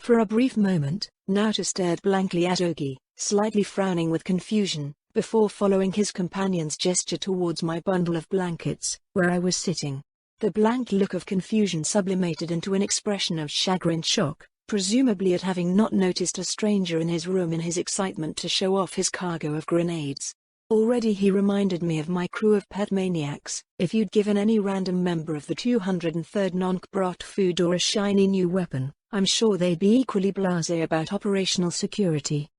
For a brief moment, Naoto stared blankly at Ogi, slightly frowning with confusion, before following his companion's gesture towards my bundle of blankets, where I was sitting. The blank look of confusion sublimated into an expression of chagrin shock, presumably at having not noticed a stranger in his room in his excitement to show off his cargo of grenades. Already he reminded me of my crew of pet maniacs. If you'd given any random member of the 203rd Nonk brought food or a shiny new weapon, I'm sure they'd be equally blasé about operational security.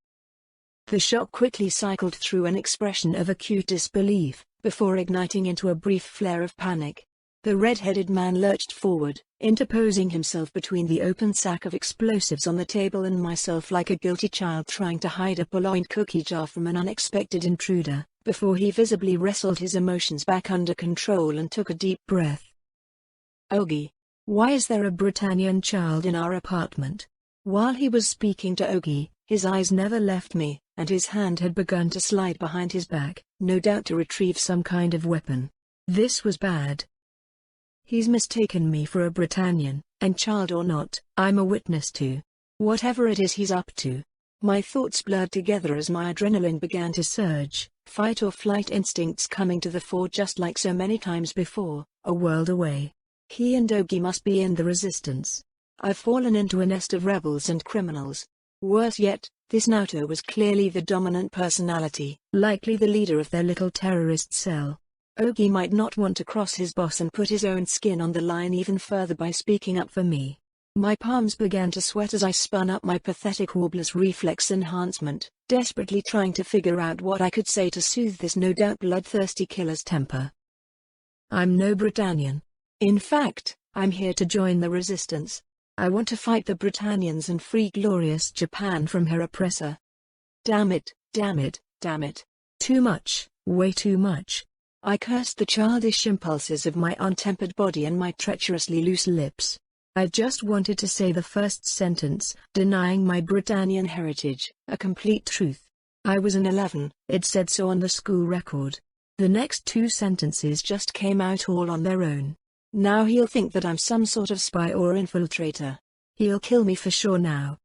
The shock quickly cycled through an expression of acute disbelief, before igniting into a brief flare of panic. The red-headed man lurched forward, interposing himself between the open sack of explosives on the table and myself like a guilty child trying to hide a purloined cookie jar from an unexpected intruder, before he visibly wrestled his emotions back under control and took a deep breath. Ogi. Why is there a Britannian child in our apartment? While he was speaking to Ogi, his eyes never left me, and his hand had begun to slide behind his back, no doubt to retrieve some kind of weapon. This was bad. He's mistaken me for a Britannian, and child or not, I'm a witness to whatever it is he's up to. My thoughts blurred together as my adrenaline began to surge, fight or flight instincts coming to the fore just like so many times before, a world away. He and Ogi must be in the resistance. I've fallen into a nest of rebels and criminals. Worse yet, this Naoto was clearly the dominant personality, likely the leader of their little terrorist cell. Ogi might not want to cross his boss and put his own skin on the line even further by speaking up for me. My palms began to sweat as I spun up my pathetic warbless reflex enhancement, desperately trying to figure out what I could say to soothe this no doubt bloodthirsty killer's temper. I'm no Britannian. In fact, I'm here to join the resistance. I want to fight the Britannians and free glorious Japan from her oppressor. Damn it, damn it, damn it. Too much, way too much. I cursed the childish impulses of my untempered body and my treacherously loose lips. I just wanted to say the first sentence, denying my Britannian heritage, a complete truth. I was an 11, it said so on the school record. The next two sentences just came out all on their own. Now he'll think that I'm some sort of spy or infiltrator. He'll kill me for sure now.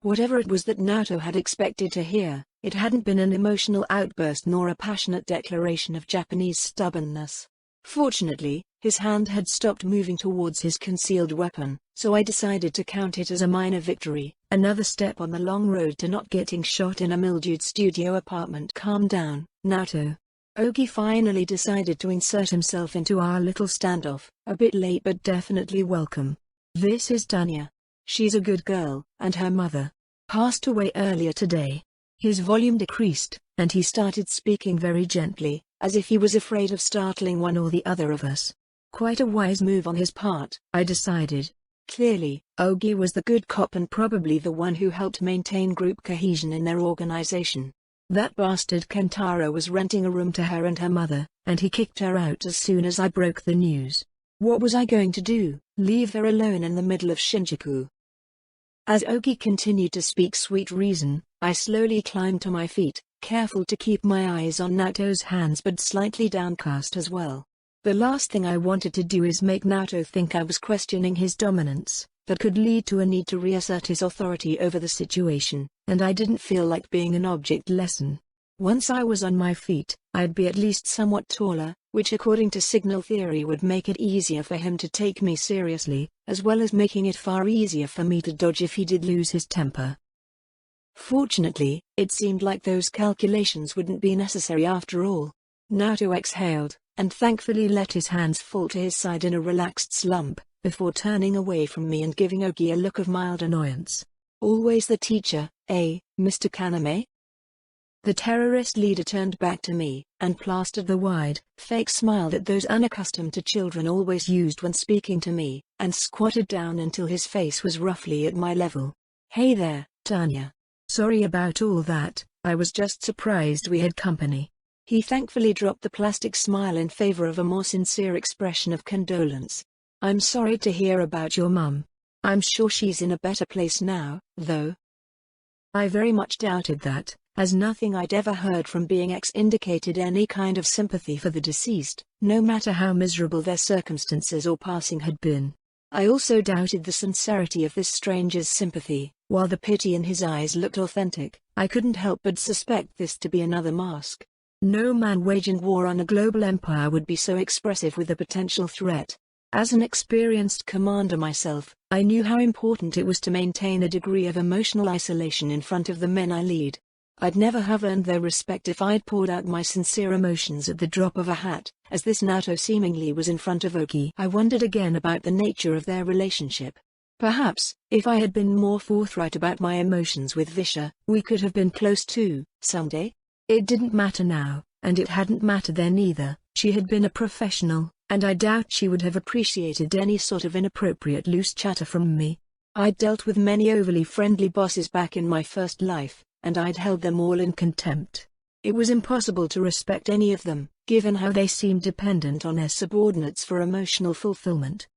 Whatever it was that Naoto had expected to hear, it hadn't been an emotional outburst nor a passionate declaration of Japanese stubbornness. Fortunately, his hand had stopped moving towards his concealed weapon, so I decided to count it as a minor victory, another step on the long road to not getting shot in a mildewed studio apartment. Calm down, Naoto. Ogi finally decided to insert himself into our little standoff, a bit late but definitely welcome. This is Tanya. She's a good girl, and her mother passed away earlier today. His volume decreased, and he started speaking very gently, as if he was afraid of startling one or the other of us. Quite a wise move on his part, I decided. Clearly, Ogi was the good cop and probably the one who helped maintain group cohesion in their organization. That bastard Kentaro was renting a room to her and her mother, and he kicked her out as soon as I broke the news. What was I going to do, leave her alone in the middle of Shinjuku? As Ogi continued to speak sweet reason, I slowly climbed to my feet, careful to keep my eyes on Naoto's hands but slightly downcast as well. The last thing I wanted to do is make Naoto think I was questioning his dominance. That could lead to a need to reassert his authority over the situation, and I didn't feel like being an object lesson. Once I was on my feet, I'd be at least somewhat taller, which according to signal theory would make it easier for him to take me seriously, as well as making it far easier for me to dodge if he did lose his temper. Fortunately, it seemed like those calculations wouldn't be necessary after all. Naoto exhaled, and thankfully let his hands fall to his side in a relaxed slump, before turning away from me and giving Ogi a look of mild annoyance. Always the teacher, eh, Mr. Kaname? The terrorist leader turned back to me, and plastered the wide, fake smile that those unaccustomed to children always used when speaking to me, and squatted down until his face was roughly at my level. Hey there, Tanya. Sorry about all that, I was just surprised we had company. He thankfully dropped the plastic smile in favor of a more sincere expression of condolence. I'm sorry to hear about your mum. I'm sure she's in a better place now, though. I very much doubted that, as nothing I'd ever heard from Being X indicated any kind of sympathy for the deceased, no matter how miserable their circumstances or passing had been. I also doubted the sincerity of this stranger's sympathy. While the pity in his eyes looked authentic, I couldn't help but suspect this to be another mask. No man waging war on a global empire would be so expressive with a potential threat. As an experienced commander myself, I knew how important it was to maintain a degree of emotional isolation in front of the men I lead. I'd never have earned their respect if I'd poured out my sincere emotions at the drop of a hat. As this Naoto seemingly was in front of Oki, I wondered again about the nature of their relationship. Perhaps, if I had been more forthright about my emotions with Visha, we could have been close too, someday. It didn't matter now, and it hadn't mattered then either. She had been a professional, and I doubt she would have appreciated any sort of inappropriate loose chatter from me. I'd dealt with many overly friendly bosses back in my first life, and I'd held them all in contempt. It was impossible to respect any of them, given how they seemed dependent on their subordinates for emotional fulfillment.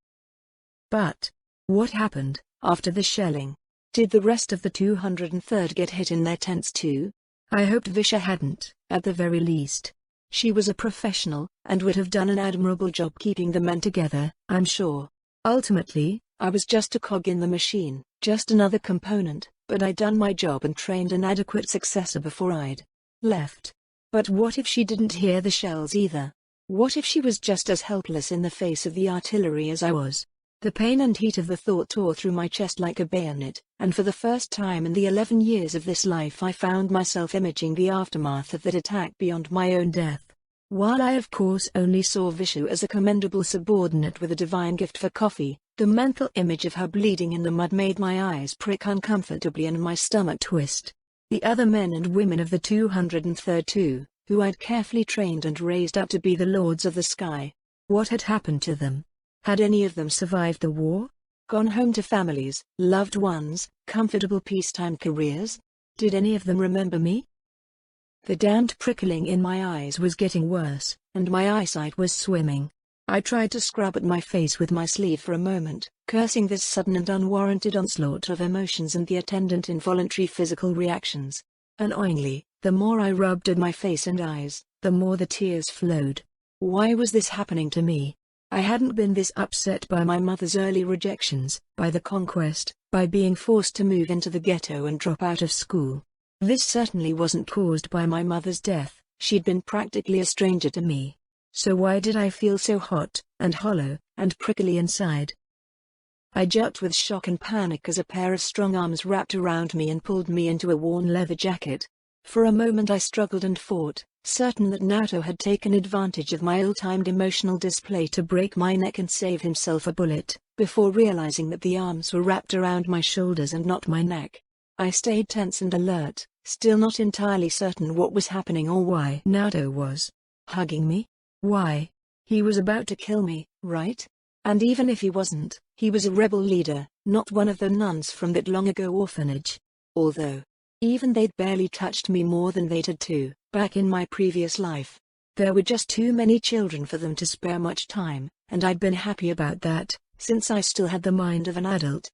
But what happened after the shelling? Did the rest of the 203rd get hit in their tents too? I hoped Visha hadn't, at the very least. She was a professional, and would have done an admirable job keeping the men together, I'm sure. Ultimately, I was just a cog in the machine, just another component, but I'd done my job and trained an adequate successor before I'd left. But what if she didn't hear the shells either? What if she was just as helpless in the face of the artillery as I was? The pain and heat of the thought tore through my chest like a bayonet, and for the first time in the 11 years of this life I found myself imaging the aftermath of that attack beyond my own death. While I of course only saw Vishu as a commendable subordinate with a divine gift for coffee, the mental image of her bleeding in the mud made my eyes prick uncomfortably and my stomach twist. The other men and women of the 203rd too, who I'd carefully trained and raised up to be the lords of the sky. What had happened to them? Had any of them survived the war? Gone home to families, loved ones, comfortable peacetime careers? Did any of them remember me? The damned prickling in my eyes was getting worse, and my eyesight was swimming. I tried to scrub at my face with my sleeve for a moment, cursing this sudden and unwarranted onslaught of emotions and the attendant involuntary physical reactions. Annoyingly, the more I rubbed at my face and eyes, the more the tears flowed. Why was this happening to me? I hadn't been this upset by my mother's early rejections, by the conquest, by being forced to move into the ghetto and drop out of school. This certainly wasn't caused by my mother's death. She'd been practically a stranger to me. So why did I feel so hot, and hollow, and prickly inside? I jerked with shock and panic as a pair of strong arms wrapped around me and pulled me into a worn leather jacket. For a moment I struggled and fought, certain that Naoto had taken advantage of my ill-timed emotional display to break my neck and save himself a bullet, before realizing that the arms were wrapped around my shoulders and not my neck. I stayed tense and alert, still not entirely certain what was happening or why Naoto was hugging me. Why? He was about to kill me, right? And even if he wasn't, he was a rebel leader, not one of the nuns from that long-ago orphanage. Although, even they'd barely touched me more than they'd had to, back in my previous life. There were just too many children for them to spare much time, and I'd been happy about that, since I still had the mind of an adult.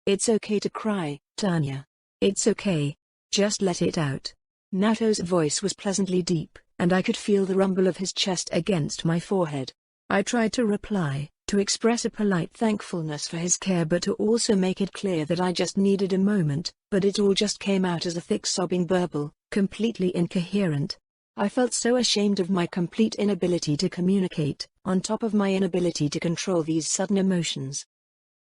It's okay to cry, Tanya. It's okay. Just let it out. Naoto's voice was pleasantly deep, and I could feel the rumble of his chest against my forehead. I tried to reply, to express a polite thankfulness for his care but to also make it clear that I just needed a moment, but it all just came out as a thick sobbing burble, completely incoherent. I felt so ashamed of my complete inability to communicate, on top of my inability to control these sudden emotions.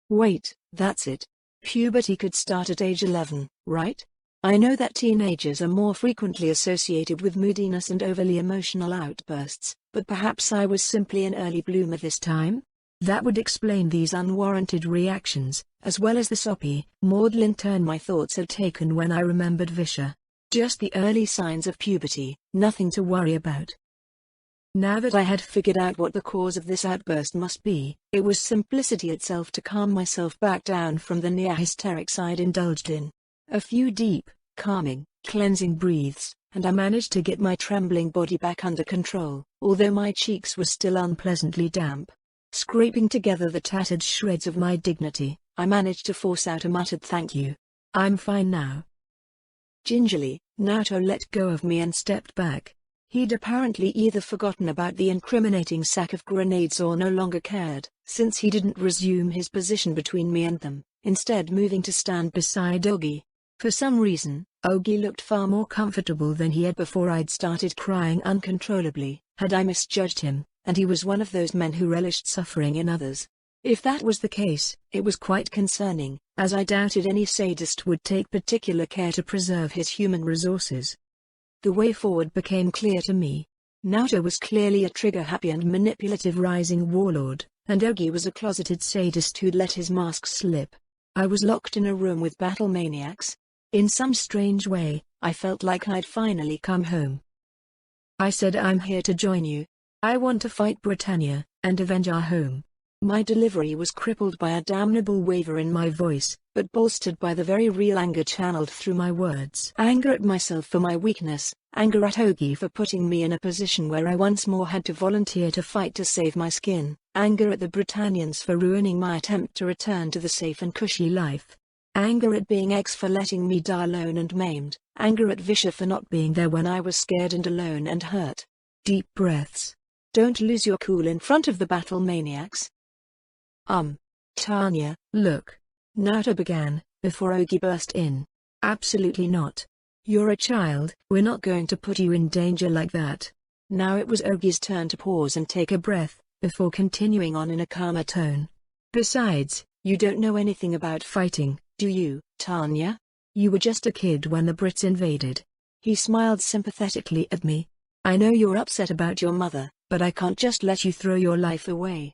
Wait, that's it. Puberty could start at age 11, right? I know that teenagers are more frequently associated with moodiness and overly emotional outbursts, but perhaps I was simply an early bloomer this time? That would explain these unwarranted reactions, as well as the soppy, maudlin turn my thoughts had taken when I remembered Visha. Just the early signs of puberty, nothing to worry about. Now that I had figured out what the cause of this outburst must be, it was simplicity itself to calm myself back down from the near hysterics I'd indulged in. A few deep, calming, cleansing breaths, and I managed to get my trembling body back under control, although my cheeks were still unpleasantly damp. Scraping together the tattered shreds of my dignity, I managed to force out a muttered thank you. I'm fine now. Gingerly, Naoto let go of me and stepped back. He'd apparently either forgotten about the incriminating sack of grenades or no longer cared, since he didn't resume his position between me and them, instead moving to stand beside Ogi. For some reason, Ogi looked far more comfortable than he had before I'd started crying uncontrollably. Had I misjudged him, and he was one of those men who relished suffering in others? If that was the case, it was quite concerning, as I doubted any sadist would take particular care to preserve his human resources. The way forward became clear to me. Naoto was clearly a trigger-happy and manipulative rising warlord, and Ogi was a closeted sadist who'd let his mask slip. I was locked in a room with battle maniacs. In some strange way, I felt like I'd finally come home. I said, "I'm here to join you. I want to fight Britannia, and avenge our home." My delivery was crippled by a damnable waver in my voice, but bolstered by the very real anger channeled through my words. Anger at myself for my weakness, anger at Ogi for putting me in a position where I once more had to volunteer to fight to save my skin, anger at the Britannians for ruining my attempt to return to the safe and cushy life. Anger at being X for letting me die alone and maimed, anger at Visha for not being there when I was scared and alone and hurt. Deep breaths. Don't lose your cool in front of the battle maniacs. Tanya, look. Naoto began, before Ogi burst in. Absolutely not. You're a child. We're not going to put you in danger like that. Now it was Ogi's turn to pause and take a breath, before continuing on in a calmer tone. Besides, you don't know anything about fighting, do you, Tanya? You were just a kid when the Brits invaded. He smiled sympathetically at me. I know you're upset about your mother, but I can't just let you throw your life away.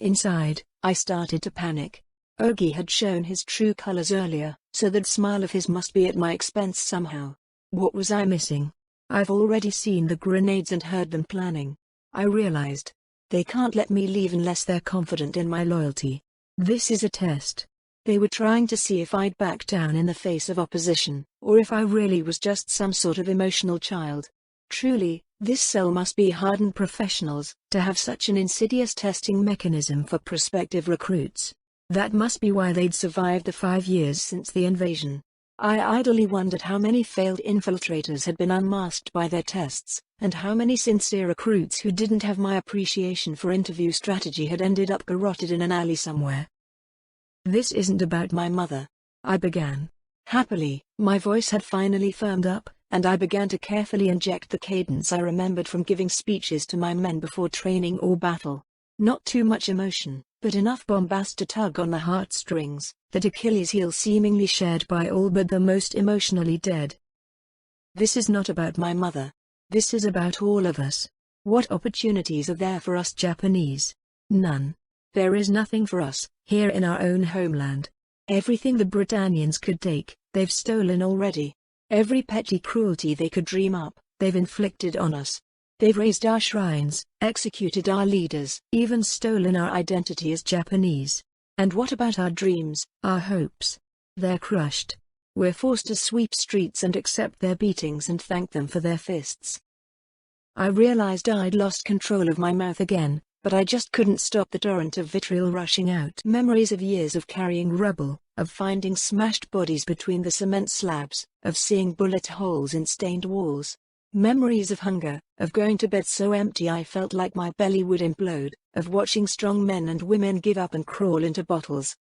Inside, I started to panic. Ogi had shown his true colors earlier, so that smile of his must be at my expense somehow. What was I missing? I've already seen the grenades and heard them planning. I realized. They can't let me leave unless they're confident in my loyalty. This is a test. They were trying to see if I'd back down in the face of opposition, or if I really was just some sort of emotional child. Truly, this cell must be hardened professionals, to have such an insidious testing mechanism for prospective recruits. That must be why they'd survived the 5 years since the invasion. I idly wondered how many failed infiltrators had been unmasked by their tests, and how many sincere recruits who didn't have my appreciation for interview strategy had ended up garroted in an alley somewhere. This isn't about my mother. I began. Happily, my voice had finally firmed up, and I began to carefully inject the cadence I remembered from giving speeches to my men before training or battle. Not too much emotion, but enough bombast to tug on the heartstrings, that Achilles' heel seemingly shared by all but the most emotionally dead. This is not about my mother. This is about all of us. What opportunities are there for us Japanese? None. There is nothing for us, here in our own homeland. Everything the Britannians could take, they've stolen already. Every petty cruelty they could dream up, they've inflicted on us. They've razed our shrines, executed our leaders, even stolen our identity as Japanese. And what about our dreams, our hopes? They're crushed. We're forced to sweep streets and accept their beatings and thank them for their fists. I realized I'd lost control of my mouth again, but I just couldn't stop the torrent of vitriol rushing out. Memories of years of carrying rubble, of finding smashed bodies between the cement slabs, of seeing bullet holes in stained walls. Memories of hunger, of going to bed so empty I felt like my belly would implode, of watching strong men and women give up and crawl into bottles.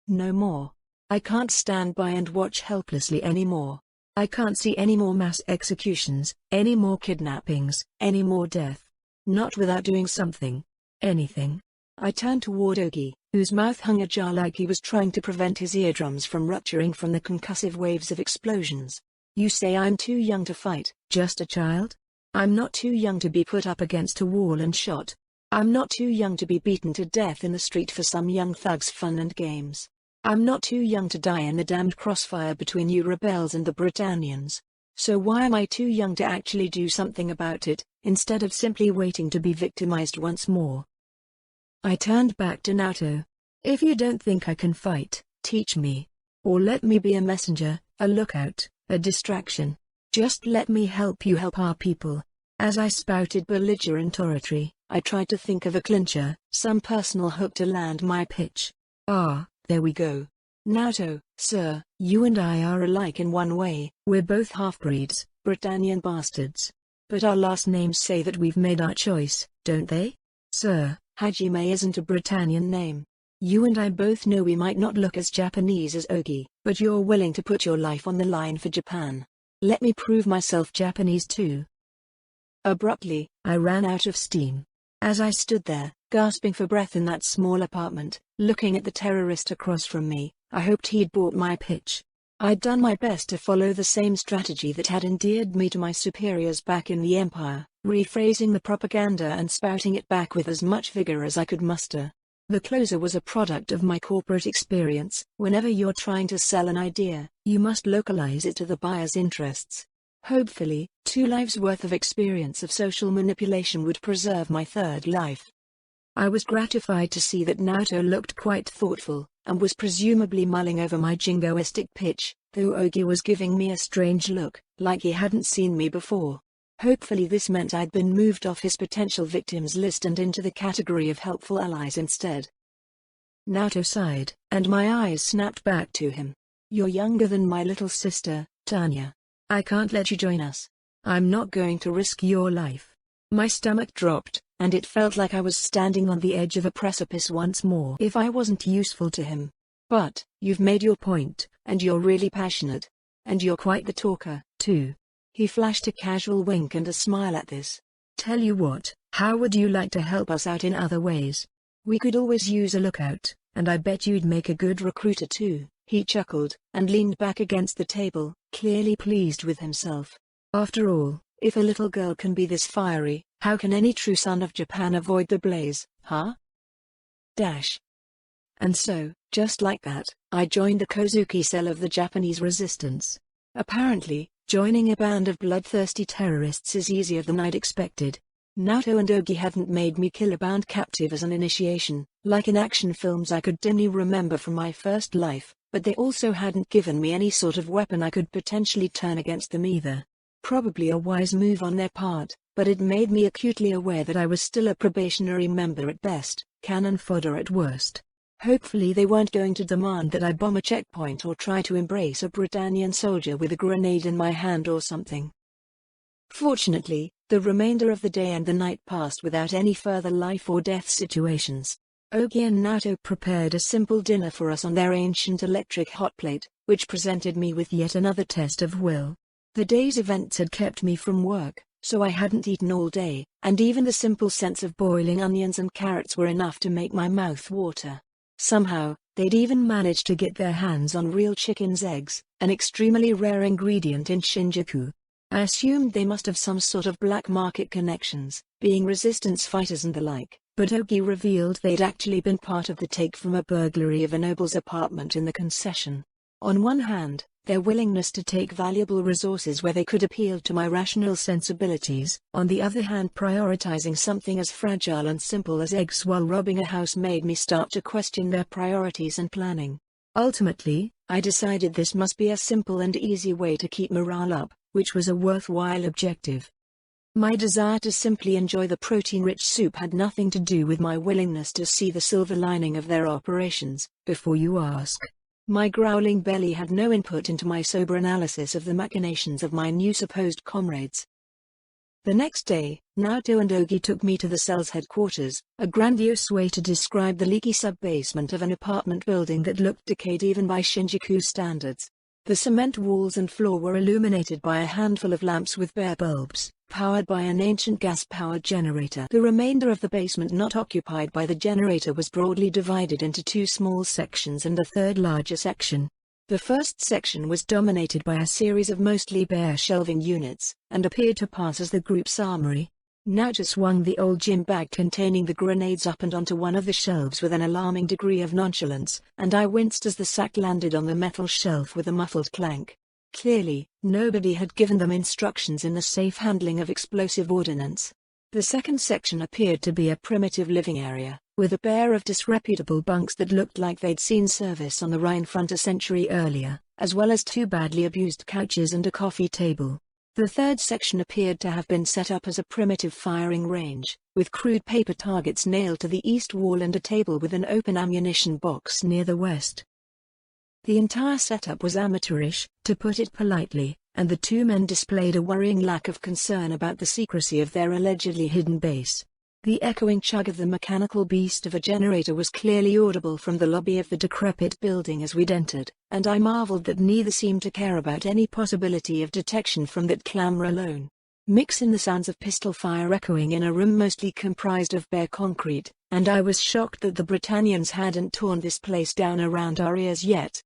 No more. I can't stand by and watch helplessly anymore. I can't see any more mass executions, any more kidnappings, any more death. Not without doing something. Anything. I turned toward Ogi, whose mouth hung ajar like he was trying to prevent his eardrums from rupturing from the concussive waves of explosions. You say I'm too young to fight, just a child? I'm not too young to be put up against a wall and shot. I'm not too young to be beaten to death in the street for some young thug's fun and games. I'm not too young to die in the damned crossfire between you rebels and the Britannians. So why am I too young to actually do something about it, instead of simply waiting to be victimized once more? I turned back to Naoto. If you don't think I can fight, teach me. Or let me be a messenger, a lookout, a distraction. Just let me help you help our people. As I spouted belligerent oratory, I tried to think of a clincher, some personal hook to land my pitch. There we go. Naoto, sir, you and I are alike in one way. We're both half-breeds, Britannian bastards. But our last names say that we've made our choice, don't they? Sir, Hajime isn't a Britannian name. You and I both know we might not look as Japanese as Ogi, but you're willing to put your life on the line for Japan. Let me prove myself Japanese too. Abruptly, I ran out of steam. As I stood there, gasping for breath in that small apartment, looking at the terrorist across from me, I hoped he'd bought my pitch. I'd done my best to follow the same strategy that had endeared me to my superiors back in the Empire, rephrasing the propaganda and spouting it back with as much vigor as I could muster. The closer was a product of my corporate experience. Whenever you're trying to sell an idea, you must localize it to the buyer's interests. Hopefully, 2 lives' worth of experience of social manipulation would preserve my third life. I was gratified to see that Naoto looked quite thoughtful, and was presumably mulling over my jingoistic pitch, though Ogi was giving me a strange look, like he hadn't seen me before. Hopefully this meant I'd been moved off his potential victims list and into the category of helpful allies instead. Naoto sighed, and my eyes snapped back to him. You're younger than my little sister, Tanya. I can't let you join us. I'm not going to risk your life. My stomach dropped, and it felt like I was standing on the edge of a precipice once more if I wasn't useful to him. But, you've made your point, and you're really passionate. And you're quite the talker, too. He flashed a casual wink and a smile at this. Tell you what, how would you like to help us out in other ways? We could always use a lookout, and I bet you'd make a good recruiter too. He chuckled, and leaned back against the table, clearly pleased with himself. After all, if a little girl can be this fiery, how can any true son of Japan avoid the blaze, huh? And so, just like that, I joined the Kozuki cell of the Japanese resistance. Apparently, joining a band of bloodthirsty terrorists is easier than I'd expected. Naoto and Ogi hadn't made me kill a bound captive as an initiation, like in action films I could dimly remember from my first life, but they also hadn't given me any sort of weapon I could potentially turn against them either. Probably a wise move on their part, but it made me acutely aware that I was still a probationary member at best, cannon fodder at worst. Hopefully they weren't going to demand that I bomb a checkpoint or try to embrace a Britannian soldier with a grenade in my hand or something. Fortunately, the remainder of the day and the night passed without any further life or death situations. Ogi and Naoto prepared a simple dinner for us on their ancient electric hotplate, which presented me with yet another test of will. The day's events had kept me from work, so I hadn't eaten all day, and even the simple sense of boiling onions and carrots were enough to make my mouth water. Somehow, they'd even managed to get their hands on real chicken's eggs, an extremely rare ingredient in Shinjuku. I assumed they must have some sort of black market connections, being resistance fighters and the like, but Ogi revealed they'd actually been part of the take from a burglary of a noble's apartment in the concession. On one hand, their willingness to take valuable resources where they could appealed to my rational sensibilities, on the other hand prioritizing something as fragile and simple as eggs while robbing a house made me start to question their priorities and planning. Ultimately, I decided this must be a simple and easy way to keep morale up, which was a worthwhile objective. My desire to simply enjoy the protein-rich soup had nothing to do with my willingness to see the silver lining of their operations, before you ask. My growling belly had no input into my sober analysis of the machinations of my new supposed comrades. The next day, Naoto and Ogi took me to the cell's headquarters, a grandiose way to describe the leaky sub-basement of an apartment building that looked decayed even by Shinjuku standards. The cement walls and floor were illuminated by a handful of lamps with bare bulbs, powered by an ancient gas-powered generator. The remainder of the basement not occupied by the generator was broadly divided into 2 small sections and a third larger section. The first section was dominated by a series of mostly bare shelving units, and appeared to pass as the group's armory. Naoto swung the old gym bag containing the grenades up and onto one of the shelves with an alarming degree of nonchalance, and I winced as the sack landed on the metal shelf with a muffled clank. Clearly, nobody had given them instructions in the safe handling of explosive ordnance. The second section appeared to be a primitive living area, with a pair of disreputable bunks that looked like they'd seen service on the Rhine front a century earlier, as well as 2 badly abused couches and a coffee table. The third section appeared to have been set up as a primitive firing range, with crude paper targets nailed to the east wall and a table with an open ammunition box near the west. The entire setup was amateurish, to put it politely, and the two men displayed a worrying lack of concern about the secrecy of their allegedly hidden base. The echoing chug of the mechanical beast of a generator was clearly audible from the lobby of the decrepit building as we'd entered, and I marveled that neither seemed to care about any possibility of detection from that clamor alone. Mix in the sounds of pistol fire echoing in a room mostly comprised of bare concrete, and I was shocked that the Britannians hadn't torn this place down around our ears yet.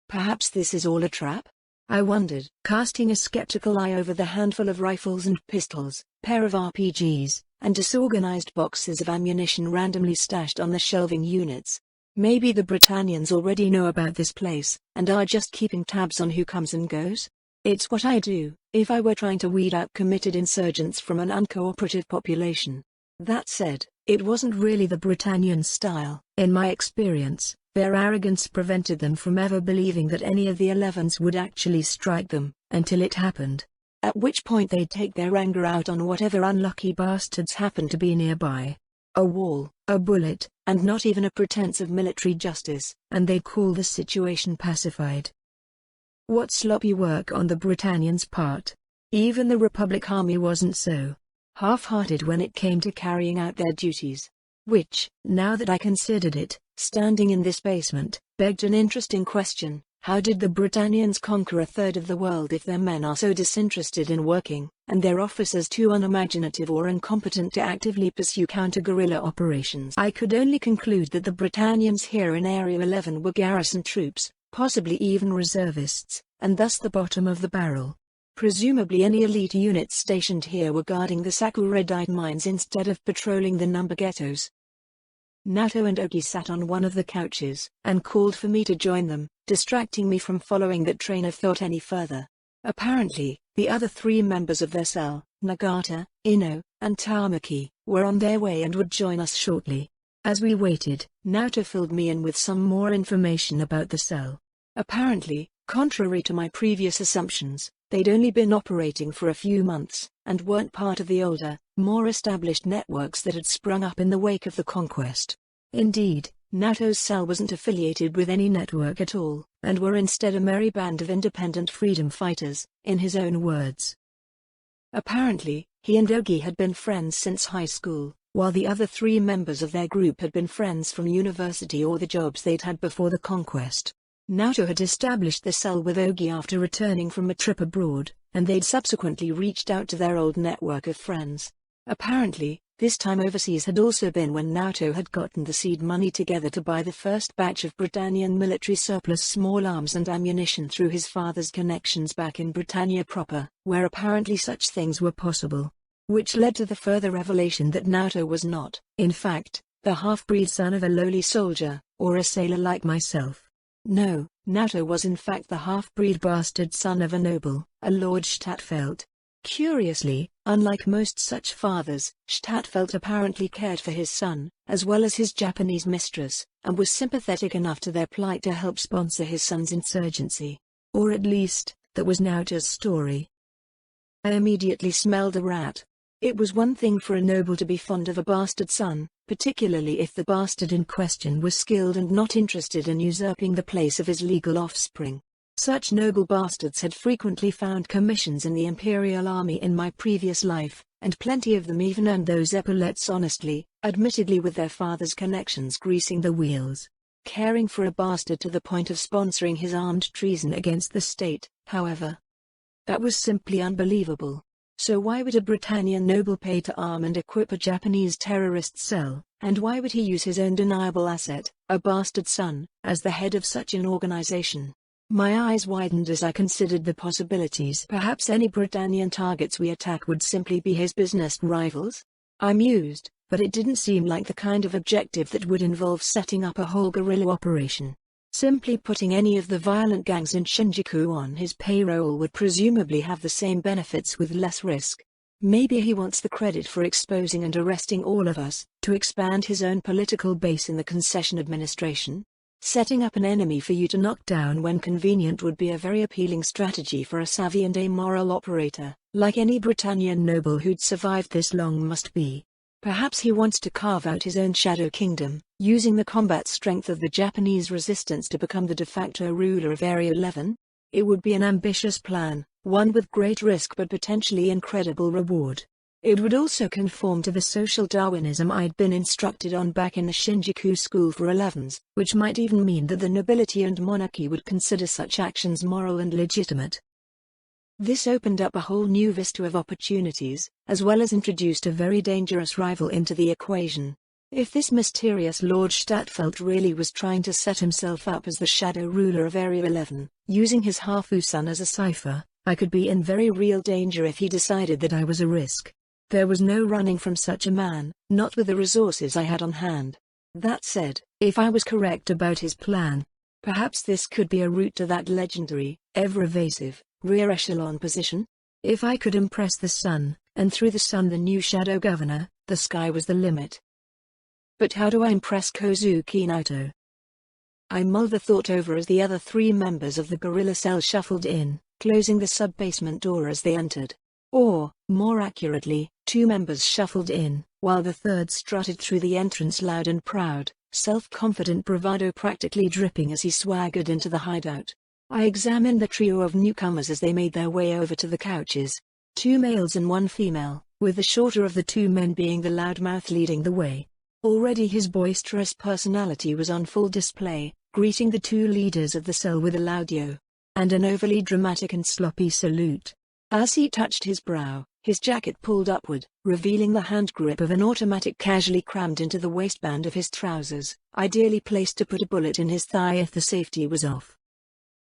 Perhaps this is all a trap? I wondered, casting a skeptical eye over the handful of rifles and pistols, pair of RPGs, and disorganized boxes of ammunition randomly stashed on the shelving units. Maybe the Britannians already know about this place, and are just keeping tabs on who comes and goes? It's what I do, if I were trying to weed out committed insurgents from an uncooperative population. That said, it wasn't really the Britannians' style. In my experience, their arrogance prevented them from ever believing that any of the 11s would actually strike them, until it happened. At which point they'd take their anger out on whatever unlucky bastards happened to be nearby. A wall, a bullet, and not even a pretense of military justice, and they'd call the situation pacified. What sloppy work on the Britannians' part. Even the Republic Army wasn't so half-hearted when it came to carrying out their duties. Which, now that I considered it, standing in this basement, begged an interesting question. How did the Britannians conquer a third of the world if their men are so disinterested in working, and their officers too unimaginative or incompetent to actively pursue counter-guerrilla operations? I could only conclude that the Britannians here in Area 11 were garrison troops, possibly even reservists, and thus the bottom of the barrel. Presumably any elite units stationed here were guarding the Sakuradite mines instead of patrolling the number ghettos. Naoto and Ogi sat on one of the couches, and called for me to join them, distracting me from following that train of thought any further. Apparently, the other three members of their cell, Nagata, Ino, and Tamaki, were on their way and would join us shortly. As we waited, Naoto filled me in with some more information about the cell. Apparently, contrary to my previous assumptions, they'd only been operating for a few months, and weren't part of the older, more established networks that had sprung up in the wake of the conquest. Indeed, Naoto's cell wasn't affiliated with any network at all, and were instead a merry band of independent freedom fighters, in his own words. Apparently, he and Ogi had been friends since high school, while the other three members of their group had been friends from university or the jobs they'd had before the conquest. Naoto had established the cell with Ogi after returning from a trip abroad, and they'd subsequently reached out to their old network of friends. Apparently, this time overseas had also been when Naoto had gotten the seed money together to buy the first batch of Britannian military surplus small arms and ammunition through his father's connections back in Britannia proper, where apparently such things were possible. Which led to the further revelation that Naoto was not, in fact, the half-breed son of a lowly soldier, or a sailor like myself. No, Naoto was in fact the half-breed bastard son of a noble, a Lord Stadtfeld. Curiously, unlike most such fathers, Stadtfeld apparently cared for his son, as well as his Japanese mistress, and was sympathetic enough to their plight to help sponsor his son's insurgency. Or at least, that was Naoto's story. I immediately smelled a rat. It was one thing for a noble to be fond of a bastard son, particularly if the bastard in question was skilled and not interested in usurping the place of his legal offspring. Such noble bastards had frequently found commissions in the Imperial Army in my previous life, and plenty of them even earned those epaulets honestly, admittedly with their father's connections greasing the wheels. Caring for a bastard to the point of sponsoring his armed treason against the state, however, that was simply unbelievable. So why would a Britannian noble pay to arm and equip a Japanese terrorist cell, and why would he use his own deniable asset, a bastard son, as the head of such an organization? My eyes widened as I considered the possibilities. Perhaps any Britannian targets we attack would simply be his business rivals? I mused, but it didn't seem like the kind of objective that would involve setting up a whole guerrilla operation. Simply putting any of the violent gangs in Shinjuku on his payroll would presumably have the same benefits with less risk. Maybe he wants the credit for exposing and arresting all of us, to expand his own political base in the concession administration? Setting up an enemy for you to knock down when convenient would be a very appealing strategy for a savvy and amoral operator, like any Britannian noble who'd survived this long must be. Perhaps he wants to carve out his own shadow kingdom, using the combat strength of the Japanese resistance to become the de facto ruler of Area 11? It would be an ambitious plan, one with great risk but potentially incredible reward. It would also conform to the social Darwinism I'd been instructed on back in the Shinjuku school for 11s, which might even mean that the nobility and monarchy would consider such actions moral and legitimate. This opened up a whole new vista of opportunities, as well as introduced a very dangerous rival into the equation. If this mysterious Lord Stadtfeld really was trying to set himself up as the shadow ruler of Area 11, using his Hafu-san as a cipher, I could be in very real danger if he decided that I was a risk. There was no running from such a man, not with the resources I had on hand. That said, if I was correct about his plan, perhaps this could be a route to that legendary, ever-evasive, rear echelon position. If I could impress the sun, and through the sun the new shadow governor, the sky was the limit. But how do I impress Kozuki Naoto? I mulled the thought over as the other 3 members of the Guerilla cell shuffled in, closing the sub-basement door as they entered. Or, more accurately, 2 members shuffled in, while the third strutted through the entrance loud and proud, self-confident bravado practically dripping as he swaggered into the hideout. I examined the trio of newcomers as they made their way over to the couches. 2 males and 1 female, with the shorter of the 2 men being the loudmouth leading the way. Already his boisterous personality was on full display, greeting the 2 leaders of the cell with a loud yo, and an overly dramatic and sloppy salute. As he touched his brow, his jacket pulled upward, revealing the hand grip of an automatic casually crammed into the waistband of his trousers, ideally placed to put a bullet in his thigh if the safety was off.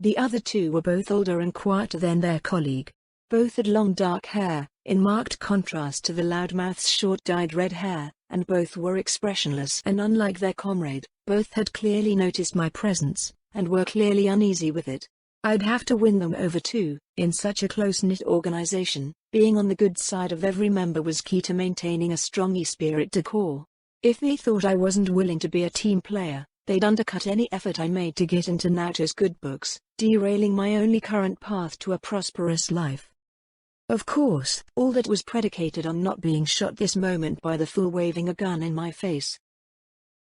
The other 2 were both older and quieter than their colleague. Both had long dark hair, in marked contrast to the loudmouth's short dyed red hair, and both were expressionless. And unlike their comrade, both had clearly noticed my presence, and were clearly uneasy with it. I'd have to win them over too. In such a close-knit organization, being on the good side of every member was key to maintaining a strong esprit de corps. If they thought I wasn't willing to be a team player, they'd undercut any effort I made to get into Naoto's good books, derailing my only current path to a prosperous life. Of course, all that was predicated on not being shot this moment by the fool waving a gun in my face.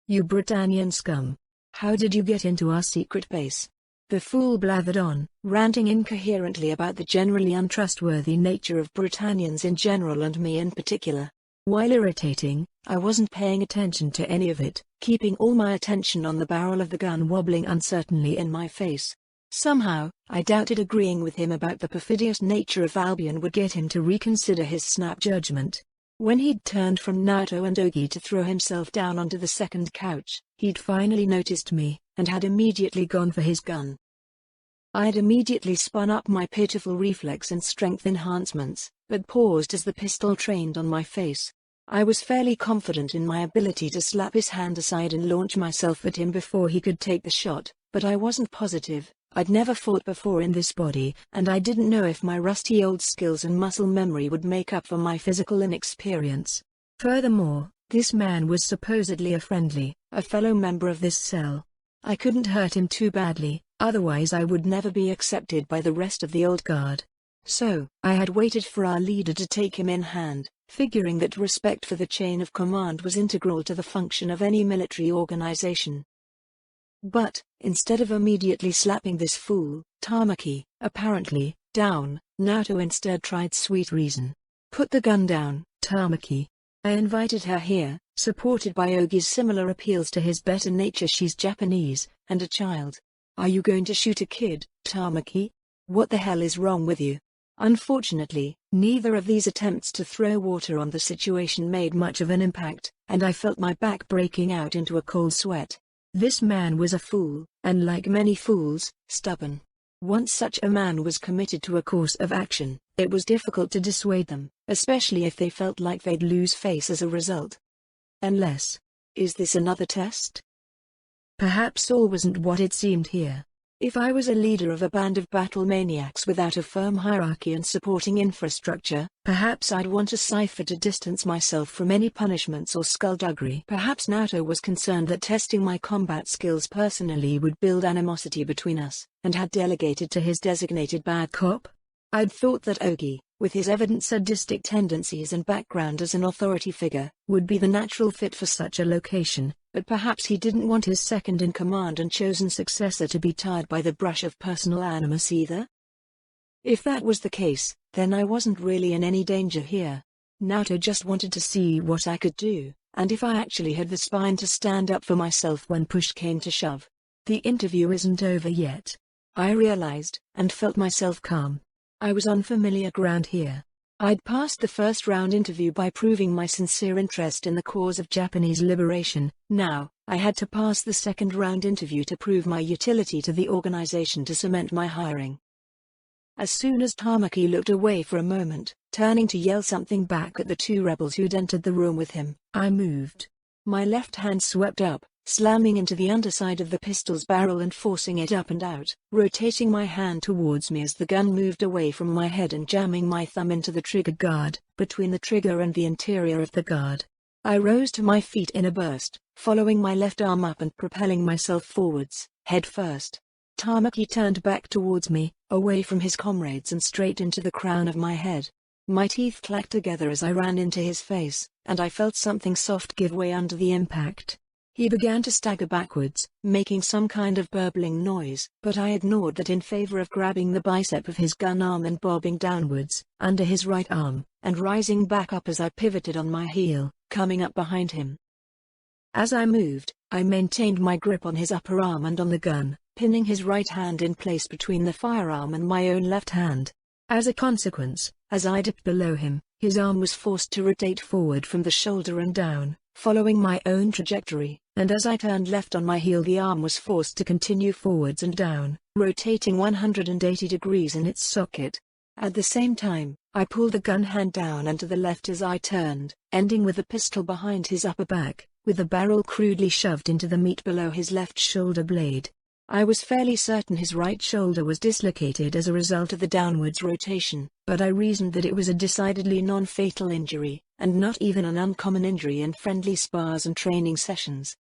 "You Britannian scum! How did you get into our secret base?" The fool blathered on, ranting incoherently about the generally untrustworthy nature of Britannians in general and me in particular. While irritating, I wasn't paying attention to any of it, keeping all my attention on the barrel of the gun wobbling uncertainly in my face. Somehow, I doubted agreeing with him about the perfidious nature of Albion would get him to reconsider his snap judgment. When he'd turned from Naoto and Ogi to throw himself down onto the second couch, he'd finally noticed me, and had immediately gone for his gun. I'd immediately spun up my pitiful reflex and strength enhancements, but paused as the pistol trained on my face. I was fairly confident in my ability to slap his hand aside and launch myself at him before he could take the shot, but I wasn't positive. I'd never fought before in this body, and I didn't know if my rusty old skills and muscle memory would make up for my physical inexperience. Furthermore, this man was supposedly a fellow member of this cell. I couldn't hurt him too badly, otherwise I would never be accepted by the rest of the old guard. So, I had waited for our leader to take him in hand, figuring that respect for the chain of command was integral to the function of any military organization. But, instead of immediately slapping this fool, Tamaki, apparently, down, Naoto instead tried sweet reason. "Put the gun down, Tamaki. I invited her here, supported by Ogi's similar appeals to his better nature. She's Japanese, and a child. Are you going to shoot a kid, Tamaki? What the hell is wrong with you?" Unfortunately, neither of these attempts to throw water on the situation made much of an impact, and I felt my back breaking out into a cold sweat. This man was a fool, and like many fools, stubborn. Once such a man was committed to a course of action, it was difficult to dissuade them, especially if they felt like they'd lose face as a result. Unless, is this another test? Perhaps all wasn't what it seemed here. If I was a leader of a band of battle maniacs without a firm hierarchy and supporting infrastructure, perhaps I'd want a cipher to distance myself from any punishments or skullduggery. Perhaps Naoto was concerned that testing my combat skills personally would build animosity between us, and had delegated to his designated bad cop. I'd thought that Ogi, with his evident sadistic tendencies and background as an authority figure, would be the natural fit for such a location. But perhaps he didn't want his second-in-command and chosen successor to be tarred by the brush of personal animus either? If that was the case, then I wasn't really in any danger here. Naoto just wanted to see what I could do, and if I actually had the spine to stand up for myself when push came to shove. The interview isn't over yet, I realized, and felt myself calm. I was on familiar ground here. I'd passed the first round interview by proving my sincere interest in the cause of Japanese liberation. Now, I had to pass the second round interview to prove my utility to the organization to cement my hiring. As soon as Tamaki looked away for a moment, turning to yell something back at the two rebels who'd entered the room with him, I moved. My left hand swept up, slamming into the underside of the pistol's barrel and forcing it up and out, rotating my hand towards me as the gun moved away from my head and jamming my thumb into the trigger guard, between the trigger and the interior of the guard. I rose to my feet in a burst, following my left arm up and propelling myself forwards, head first. Tamaki turned back towards me, away from his comrades and straight into the crown of my head. My teeth clacked together as I ran into his face, and I felt something soft give way under the impact. He began to stagger backwards, making some kind of burbling noise, but I ignored that in favor of grabbing the bicep of his gun arm and bobbing downwards, under his right arm, and rising back up as I pivoted on my heel, coming up behind him. As I moved, I maintained my grip on his upper arm and on the gun, pinning his right hand in place between the firearm and my own left hand. As a consequence, as I dipped below him, his arm was forced to rotate forward from the shoulder and down, following my own trajectory, and as I turned left on my heel the arm was forced to continue forwards and down, rotating 180 degrees in its socket. At the same time, I pulled the gun hand down and to the left as I turned, ending with the pistol behind his upper back, with the barrel crudely shoved into the meat below his left shoulder blade. I was fairly certain his right shoulder was dislocated as a result of the downwards rotation, but I reasoned that it was a decidedly non-fatal injury, and not even an uncommon injury in friendly spars and training sessions.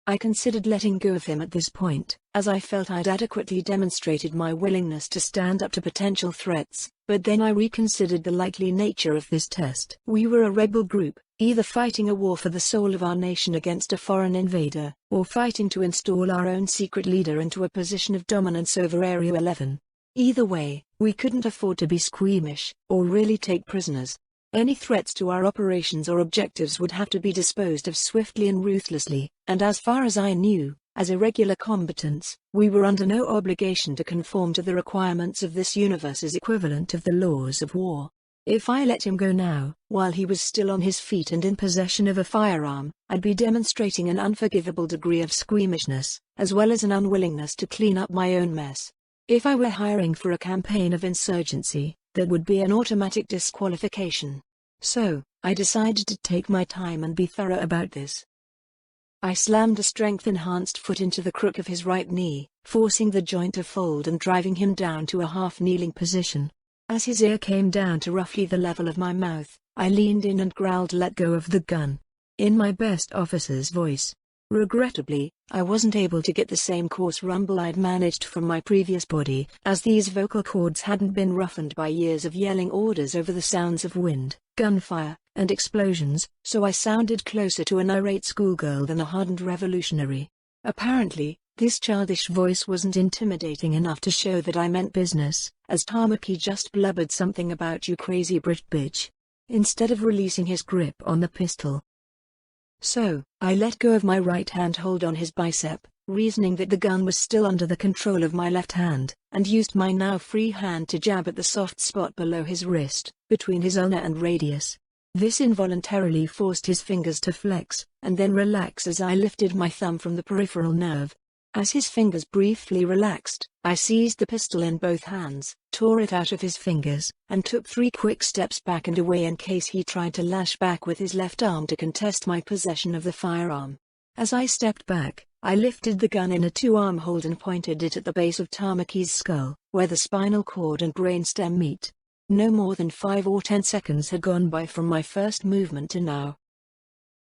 I considered letting go of him at this point, as I felt I'd adequately demonstrated my willingness to stand up to potential threats, but then I reconsidered the likely nature of this test. We were a rebel group, either fighting a war for the soul of our nation against a foreign invader, or fighting to install our own secret leader into a position of dominance over Area 11. Either way, we couldn't afford to be squeamish, or really take prisoners. Any threats to our operations or objectives would have to be disposed of swiftly and ruthlessly, and as far as I knew, as irregular combatants, we were under no obligation to conform to the requirements of this universe's equivalent of the laws of war. If I let him go now, while he was still on his feet and in possession of a firearm, I'd be demonstrating an unforgivable degree of squeamishness, as well as an unwillingness to clean up my own mess. If I were hiring for a campaign of insurgency, that would be an automatic disqualification. So, I decided to take my time and be thorough about this. I slammed a strength-enhanced foot into the crook of his right knee, forcing the joint to fold and driving him down to a half-kneeling position. As his ear came down to roughly the level of my mouth, I leaned in and growled, "Let go of the gun," in my best officer's voice. Regrettably, I wasn't able to get the same coarse rumble I'd managed from my previous body, as these vocal cords hadn't been roughened by years of yelling orders over the sounds of wind, gunfire, and explosions, so I sounded closer to an irate schoolgirl than a hardened revolutionary. Apparently, this childish voice wasn't intimidating enough to show that I meant business, as Tamaki just blubbered something about "you crazy Brit bitch," instead of releasing his grip on the pistol. So, I let go of my right hand hold on his bicep, reasoning that the gun was still under the control of my left hand, and used my now free hand to jab at the soft spot below his wrist, between his ulna and radius. This involuntarily forced his fingers to flex, and then relax as I lifted my thumb from the peripheral nerve. As his fingers briefly relaxed, I seized the pistol in both hands, tore it out of his fingers, and took 3 quick steps back and away in case he tried to lash back with his left arm to contest my possession of the firearm. As I stepped back, I lifted the gun in a 2-arm hold and pointed it at the base of Tamaki's skull, where the spinal cord and brainstem meet. No more than 5 or 10 seconds had gone by from my first movement to now.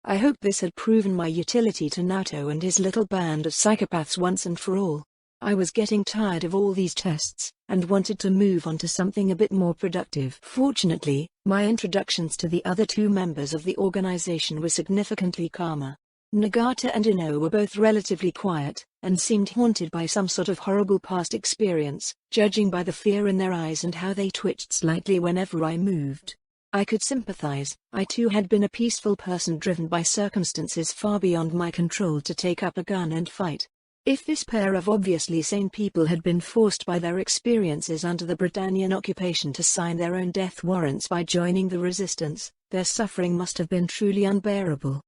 I hoped this had proven my utility to Naoto and his little band of psychopaths once and for all. I was getting tired of all these tests, and wanted to move on to something a bit more productive. Fortunately, my introductions to the other 2 members of the organization were significantly calmer. Nagata and Ino were both relatively quiet, and seemed haunted by some sort of horrible past experience, judging by the fear in their eyes and how they twitched slightly whenever I moved. I could sympathize. I too had been a peaceful person driven by circumstances far beyond my control to take up a gun and fight. If this pair of obviously sane people had been forced by their experiences under the Britannian occupation to sign their own death warrants by joining the resistance, their suffering must have been truly unbearable.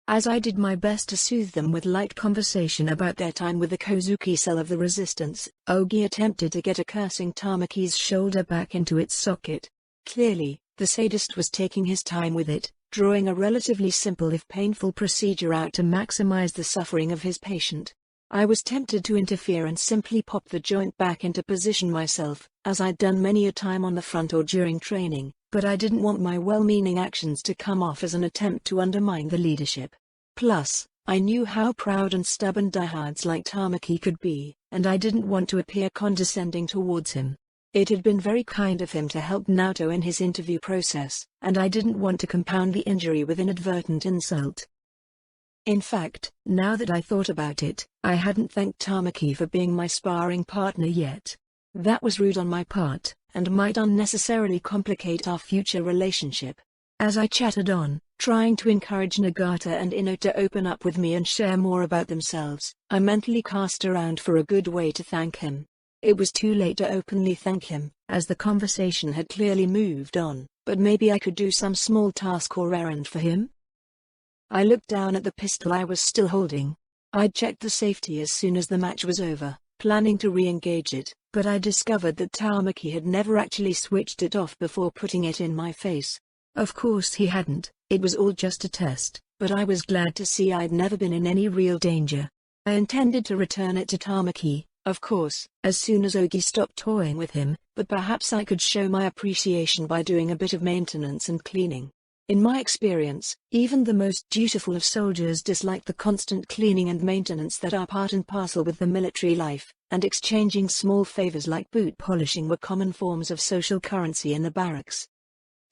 As I did my best to soothe them with light conversation about their time with the Kozuki cell of the resistance, Ogi attempted to get a cursing Tamaki's shoulder back into its socket. Clearly, the sadist was taking his time with it, drawing a relatively simple if painful procedure out to maximize the suffering of his patient. I was tempted to interfere and simply pop the joint back into position myself, as I'd done many a time on the front or during training, but I didn't want my well-meaning actions to come off as an attempt to undermine the leadership. Plus, I knew how proud and stubborn diehards like Tamaki could be, and I didn't want to appear condescending towards him. It had been very kind of him to help Naoto in his interview process, and I didn't want to compound the injury with inadvertent insult. In fact, now that I thought about it, I hadn't thanked Tamaki for being my sparring partner yet. That was rude on my part, and might unnecessarily complicate our future relationship. As I chattered on, trying to encourage Nagata and Ino to open up with me and share more about themselves, I mentally cast around for a good way to thank him. It was too late to openly thank him, as the conversation had clearly moved on, but maybe I could do some small task or errand for him? I looked down at the pistol I was still holding. I'd checked the safety as soon as the match was over, planning to re-engage it, but I discovered that Tamaki had never actually switched it off before putting it in my face. Of course he hadn't, it was all just a test, but I was glad to see I'd never been in any real danger. I intended to return it to Tamaki, of course, as soon as Ogi stopped toying with him, but perhaps I could show my appreciation by doing a bit of maintenance and cleaning. In my experience, even the most dutiful of soldiers dislike the constant cleaning and maintenance that are part and parcel with the military life, and exchanging small favors like boot polishing were common forms of social currency in the barracks.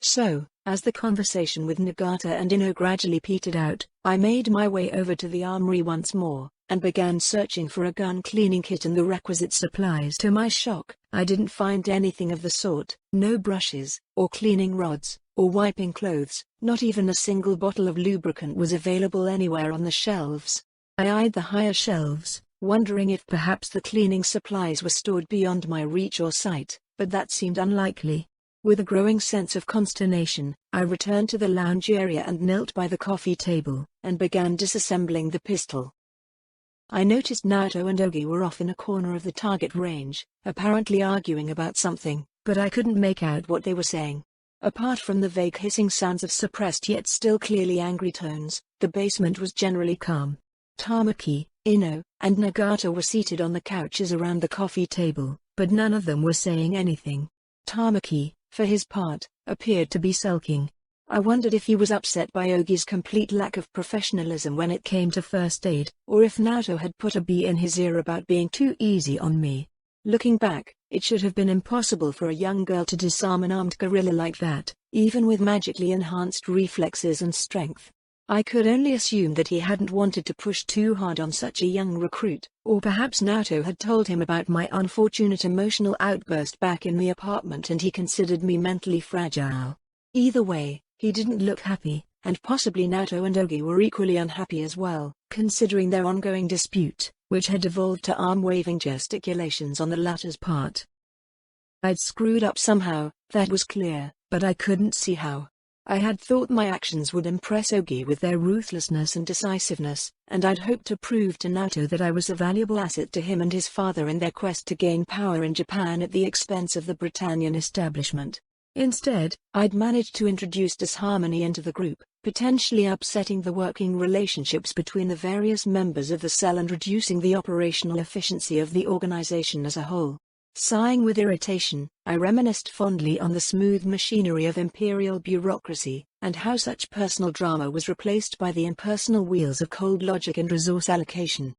So, as the conversation with Nagata and Ino gradually petered out, I made my way over to the armory once more, and began searching for a gun cleaning kit and the requisite supplies. To my shock, I didn't find anything of the sort, no brushes, or cleaning rods, or wiping clothes, not even a single bottle of lubricant was available anywhere on the shelves. I eyed the higher shelves, wondering if perhaps the cleaning supplies were stored beyond my reach or sight, but that seemed unlikely. With a growing sense of consternation, I returned to the lounge area and knelt by the coffee table, and began disassembling the pistol. I noticed Naoto and Ogi were off in a corner of the target range, apparently arguing about something, but I couldn't make out what they were saying. Apart from the vague hissing sounds of suppressed yet still clearly angry tones, the basement was generally calm. Tamaki, Ino, and Nagata were seated on the couches around the coffee table, but none of them were saying anything. Tamaki, for his part, appeared to be sulking. I wondered if he was upset by Ogi's complete lack of professionalism when it came to first aid, or if Naoto had put a bee in his ear about being too easy on me. Looking back, it should have been impossible for a young girl to disarm an armed guerrilla like that, even with magically enhanced reflexes and strength. I could only assume that he hadn't wanted to push too hard on such a young recruit, or perhaps Naoto had told him about my unfortunate emotional outburst back in the apartment and he considered me mentally fragile. Either way, he didn't look happy, and possibly Naoto and Ogi were equally unhappy as well, considering their ongoing dispute, which had evolved to arm-waving gesticulations on the latter's part. I'd screwed up somehow, that was clear, but I couldn't see how. I had thought my actions would impress Ogi with their ruthlessness and decisiveness, and I'd hoped to prove to Naoto that I was a valuable asset to him and his father in their quest to gain power in Japan at the expense of the Britannian establishment. Instead, I'd managed to introduce disharmony into the group, potentially upsetting the working relationships between the various members of the cell and reducing the operational efficiency of the organization as a whole. Sighing with irritation, I reminisced fondly on the smooth machinery of imperial bureaucracy, and how such personal drama was replaced by the impersonal wheels of cold logic and resource allocation.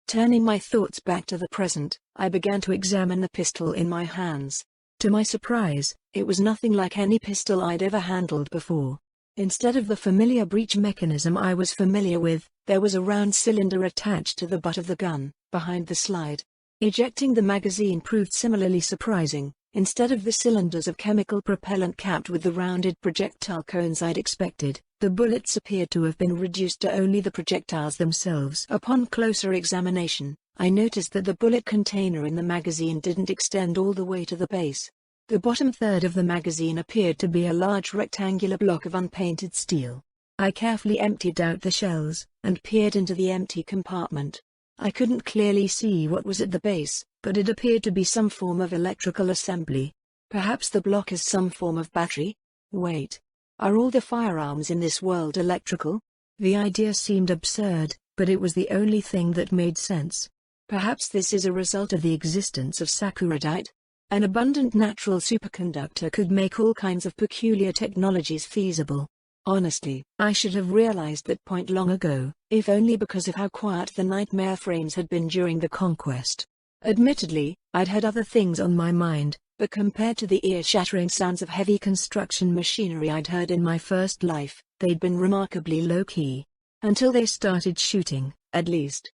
Turning my thoughts back to the present, I began to examine the pistol in my hands. To my surprise, it was nothing like any pistol I'd ever handled before. Instead of the familiar breech mechanism I was familiar with, there was a round cylinder attached to the butt of the gun, behind the slide. Ejecting the magazine proved similarly surprising. Instead of the cylinders of chemical propellant capped with the rounded projectile cones I'd expected, the bullets appeared to have been reduced to only the projectiles themselves. Upon closer examination, I noticed that the bullet container in the magazine didn't extend all the way to the base. The bottom third of the magazine appeared to be a large rectangular block of unpainted steel. I carefully emptied out the shells, and peered into the empty compartment. I couldn't clearly see what was at the base, but it appeared to be some form of electrical assembly. Perhaps the block is some form of battery? Wait. Are all the firearms in this world electrical? The idea seemed absurd, but it was the only thing that made sense. Perhaps this is a result of the existence of sakuradite? An abundant natural superconductor could make all kinds of peculiar technologies feasible. Honestly, I should have realized that point long ago, if only because of how quiet the nightmare frames had been during the conquest. Admittedly, I'd had other things on my mind, but compared to the ear-shattering sounds of heavy construction machinery I'd heard in my first life, they'd been remarkably low-key. Until they started shooting, at least.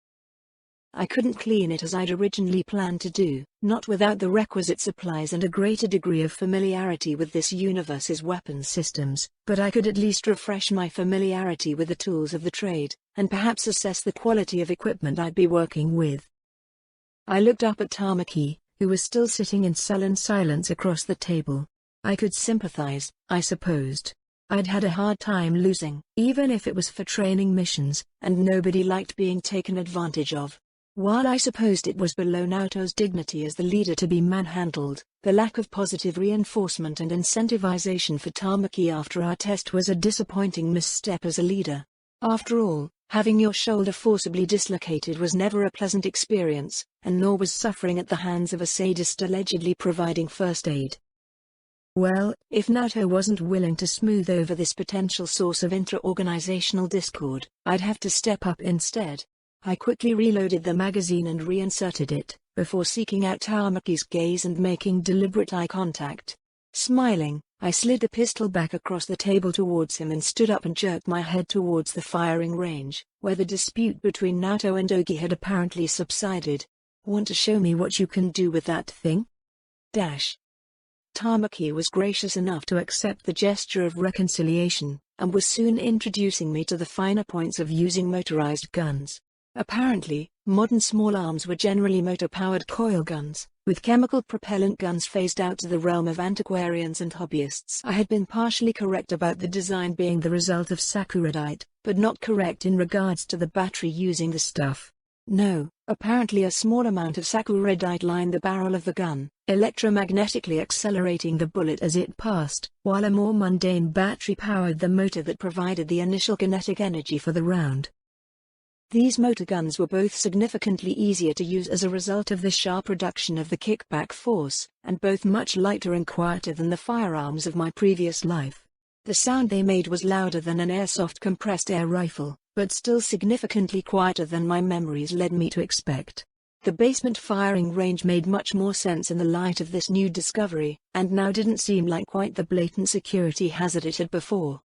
I couldn't clean it as I'd originally planned to do, not without the requisite supplies and a greater degree of familiarity with this universe's weapons systems, but I could at least refresh my familiarity with the tools of the trade, and perhaps assess the quality of equipment I'd be working with. I looked up at Tamaki, who was still sitting in sullen silence across the table. I could sympathize, I supposed. I'd had a hard time losing, even if it was for training missions, and nobody liked being taken advantage of. While I supposed it was below Naoto's dignity as the leader to be manhandled, the lack of positive reinforcement and incentivization for Tamaki after our test was a disappointing misstep as a leader. After all, having your shoulder forcibly dislocated was never a pleasant experience, and nor was suffering at the hands of a sadist allegedly providing first aid. Well, if Naoto wasn't willing to smooth over this potential source of intra-organizational discord, I'd have to step up instead. I quickly reloaded the magazine and reinserted it, before seeking out Tamaki's gaze and making deliberate eye contact. Smiling, I slid the pistol back across the table towards him and stood up and jerked my head towards the firing range, where the dispute between Naoto and Ogi had apparently subsided. Want to show me what you can do with that thing? Tamaki was gracious enough to accept the gesture of reconciliation, and was soon introducing me to the finer points of using motorized guns. Apparently, modern small arms were generally motor-powered coil guns, with chemical propellant guns phased out to the realm of antiquarians and hobbyists. I had been partially correct about the design being the result of sakuradite, but not correct in regards to the battery using the stuff. No, apparently a small amount of sakuradite lined the barrel of the gun, electromagnetically accelerating the bullet as it passed, while a more mundane battery powered the motor that provided the initial kinetic energy for the round. These motor guns were both significantly easier to use as a result of the sharp reduction of the kickback force, and both much lighter and quieter than the firearms of my previous life. The sound they made was louder than an airsoft compressed air rifle, but still significantly quieter than my memories led me to expect. The basement firing range made much more sense in the light of this new discovery, and now didn't seem like quite the blatant security hazard it had before.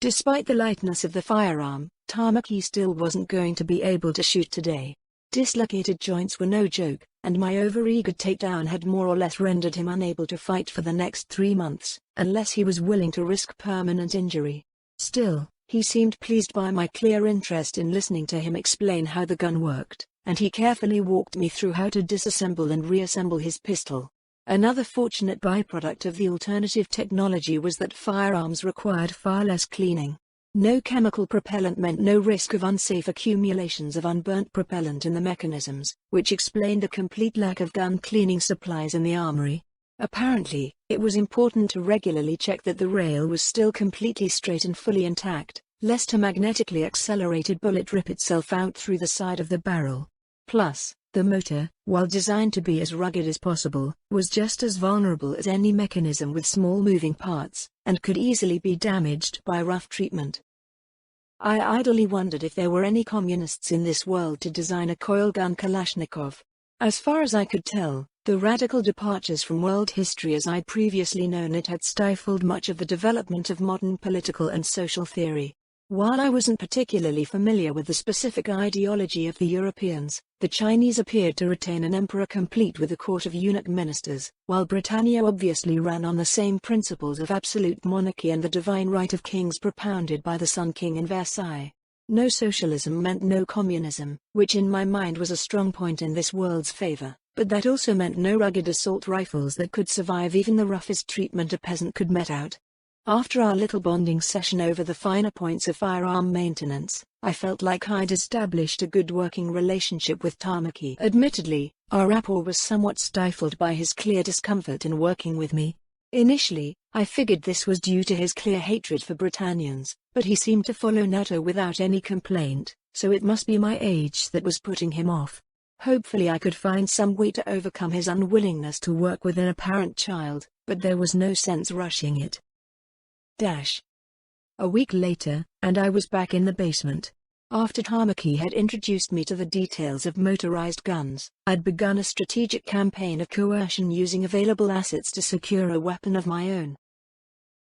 Despite the lightness of the firearm, Tamaki still wasn't going to be able to shoot today. Dislocated joints were no joke, and my overeager takedown had more or less rendered him unable to fight for the next 3 months, unless he was willing to risk permanent injury. Still, he seemed pleased by my clear interest in listening to him explain how the gun worked, and he carefully walked me through how to disassemble and reassemble his pistol. Another fortunate byproduct of the alternative technology was that firearms required far less cleaning. No chemical propellant meant no risk of unsafe accumulations of unburnt propellant in the mechanisms, which explained the complete lack of gun cleaning supplies in the armory. Apparently, it was important to regularly check that the rail was still completely straight and fully intact, lest a magnetically accelerated bullet rip itself out through the side of the barrel. Plus, the motor, while designed to be as rugged as possible, was just as vulnerable as any mechanism with small moving parts, and could easily be damaged by rough treatment. I idly wondered if there were any communists in this world to design a coil gun Kalashnikov. As far as I could tell, The radical departures from world history as I'd previously known it had stifled much of the development of modern political and social theory. While I wasn't particularly familiar with the specific ideology of the Europeans, the Chinese appeared to retain an emperor complete with a court of eunuch ministers, while Britannia obviously ran on the same principles of absolute monarchy and the divine right of kings propounded by the Sun King in Versailles. No socialism meant no communism, which in my mind was a strong point in this world's favor, but that also meant no rugged assault rifles that could survive even the roughest treatment a peasant could met out. After our little bonding session over the finer points of firearm maintenance, I felt like I'd established a good working relationship with Tamaki. Admittedly, our rapport was somewhat stifled by his clear discomfort in working with me. Initially, I figured this was due to his clear hatred for Britannians, but he seemed to follow Naoto without any complaint, so it must be my age that was putting him off. Hopefully I could find some way to overcome his unwillingness to work with an apparent child, but there was no sense rushing it. A week later, and I was back in the basement. After Tamaki had introduced me to the details of motorized guns, I'd begun a strategic campaign of coercion using available assets to secure a weapon of my own.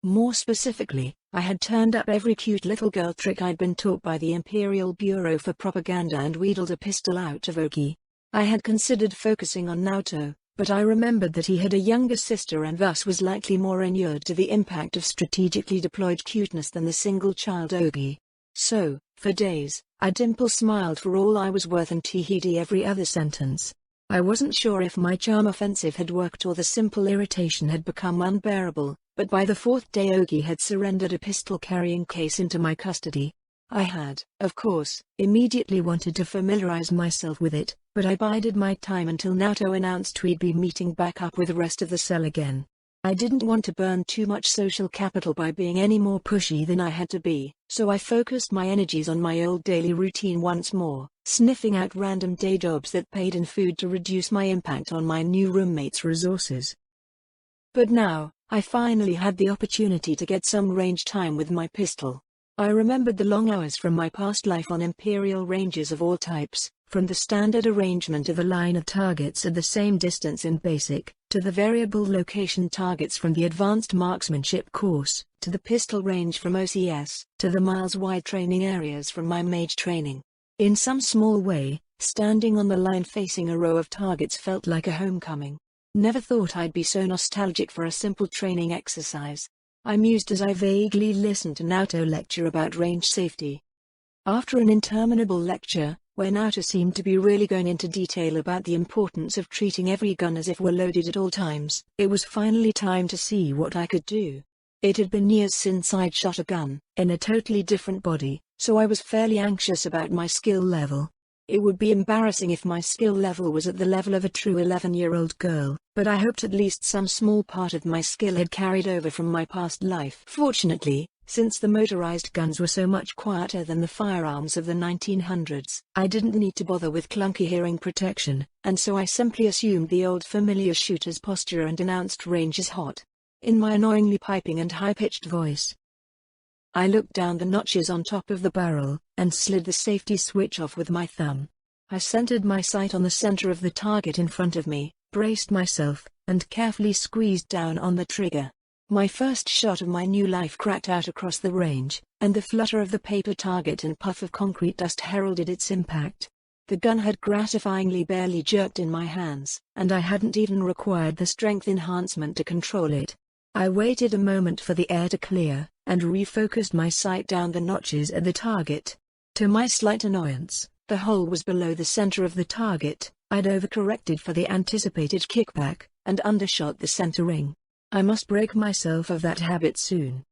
More specifically, I had turned up every cute little girl trick I'd been taught by the Imperial Bureau for Propaganda and wheedled a pistol out of Oki. I had considered focusing on Naoto, but I remembered that he had a younger sister and thus was likely more inured to the impact of strategically deployed cuteness than the single-child Ogi. So, for days, I dimple smiled for all I was worth and teeheed every other sentence. I wasn't sure if my charm offensive had worked or the simple irritation had become unbearable, but by the fourth day Ogi had surrendered a pistol-carrying case into my custody. I had, of course, immediately wanted to familiarize myself with it, but I bided my time until Naoto announced we'd be meeting back up with the rest of the cell again. I didn't want to burn too much social capital by being any more pushy than I had to be, so I focused my energies on my old daily routine once more, sniffing out random day jobs that paid in food to reduce my impact on my new roommate's resources. But now, I finally had the opportunity to get some range time with my pistol. I remembered the long hours from my past life on Imperial ranges of all types, from the standard arrangement of a line of targets at the same distance in basic, to the variable location targets from the advanced marksmanship course, to the pistol range from OCS, to the miles-wide training areas from my mage training. In some small way, standing on the line facing a row of targets felt like a homecoming. Never thought I'd be so nostalgic for a simple training exercise. I mused as I vaguely listened to Naoto lecture about range safety. After an interminable lecture, where Naoto seemed to be really going into detail about the importance of treating every gun as if we're loaded at all times, it was finally time to see what I could do. It had been years since I'd shot a gun, in a totally different body, so I was fairly anxious about my skill level. It would be embarrassing if my skill level was at the level of a true 11-year-old girl, but I hoped at least some small part of my skill had carried over from my past life. Fortunately, since the motorized guns were so much quieter than the firearms of the 1900s, I didn't need to bother with clunky hearing protection, and so I simply assumed the old familiar shooter's posture and announced range is hot, in my annoyingly piping and high-pitched voice. I looked down the notches on top of the barrel, and slid the safety switch off with my thumb. I centered my sight on the center of the target in front of me, braced myself, and carefully squeezed down on the trigger. My first shot of my new life cracked out across the range, and the flutter of the paper target and puff of concrete dust heralded its impact. The gun had gratifyingly barely jerked in my hands, and I hadn't even required the strength enhancement to control it. I waited a moment for the air to clear, and refocused my sight down the notches at the target. To my slight annoyance, the hole was below the center of the target. I'd overcorrected for the anticipated kickback, and undershot the center ring. I must break myself of that habit soon.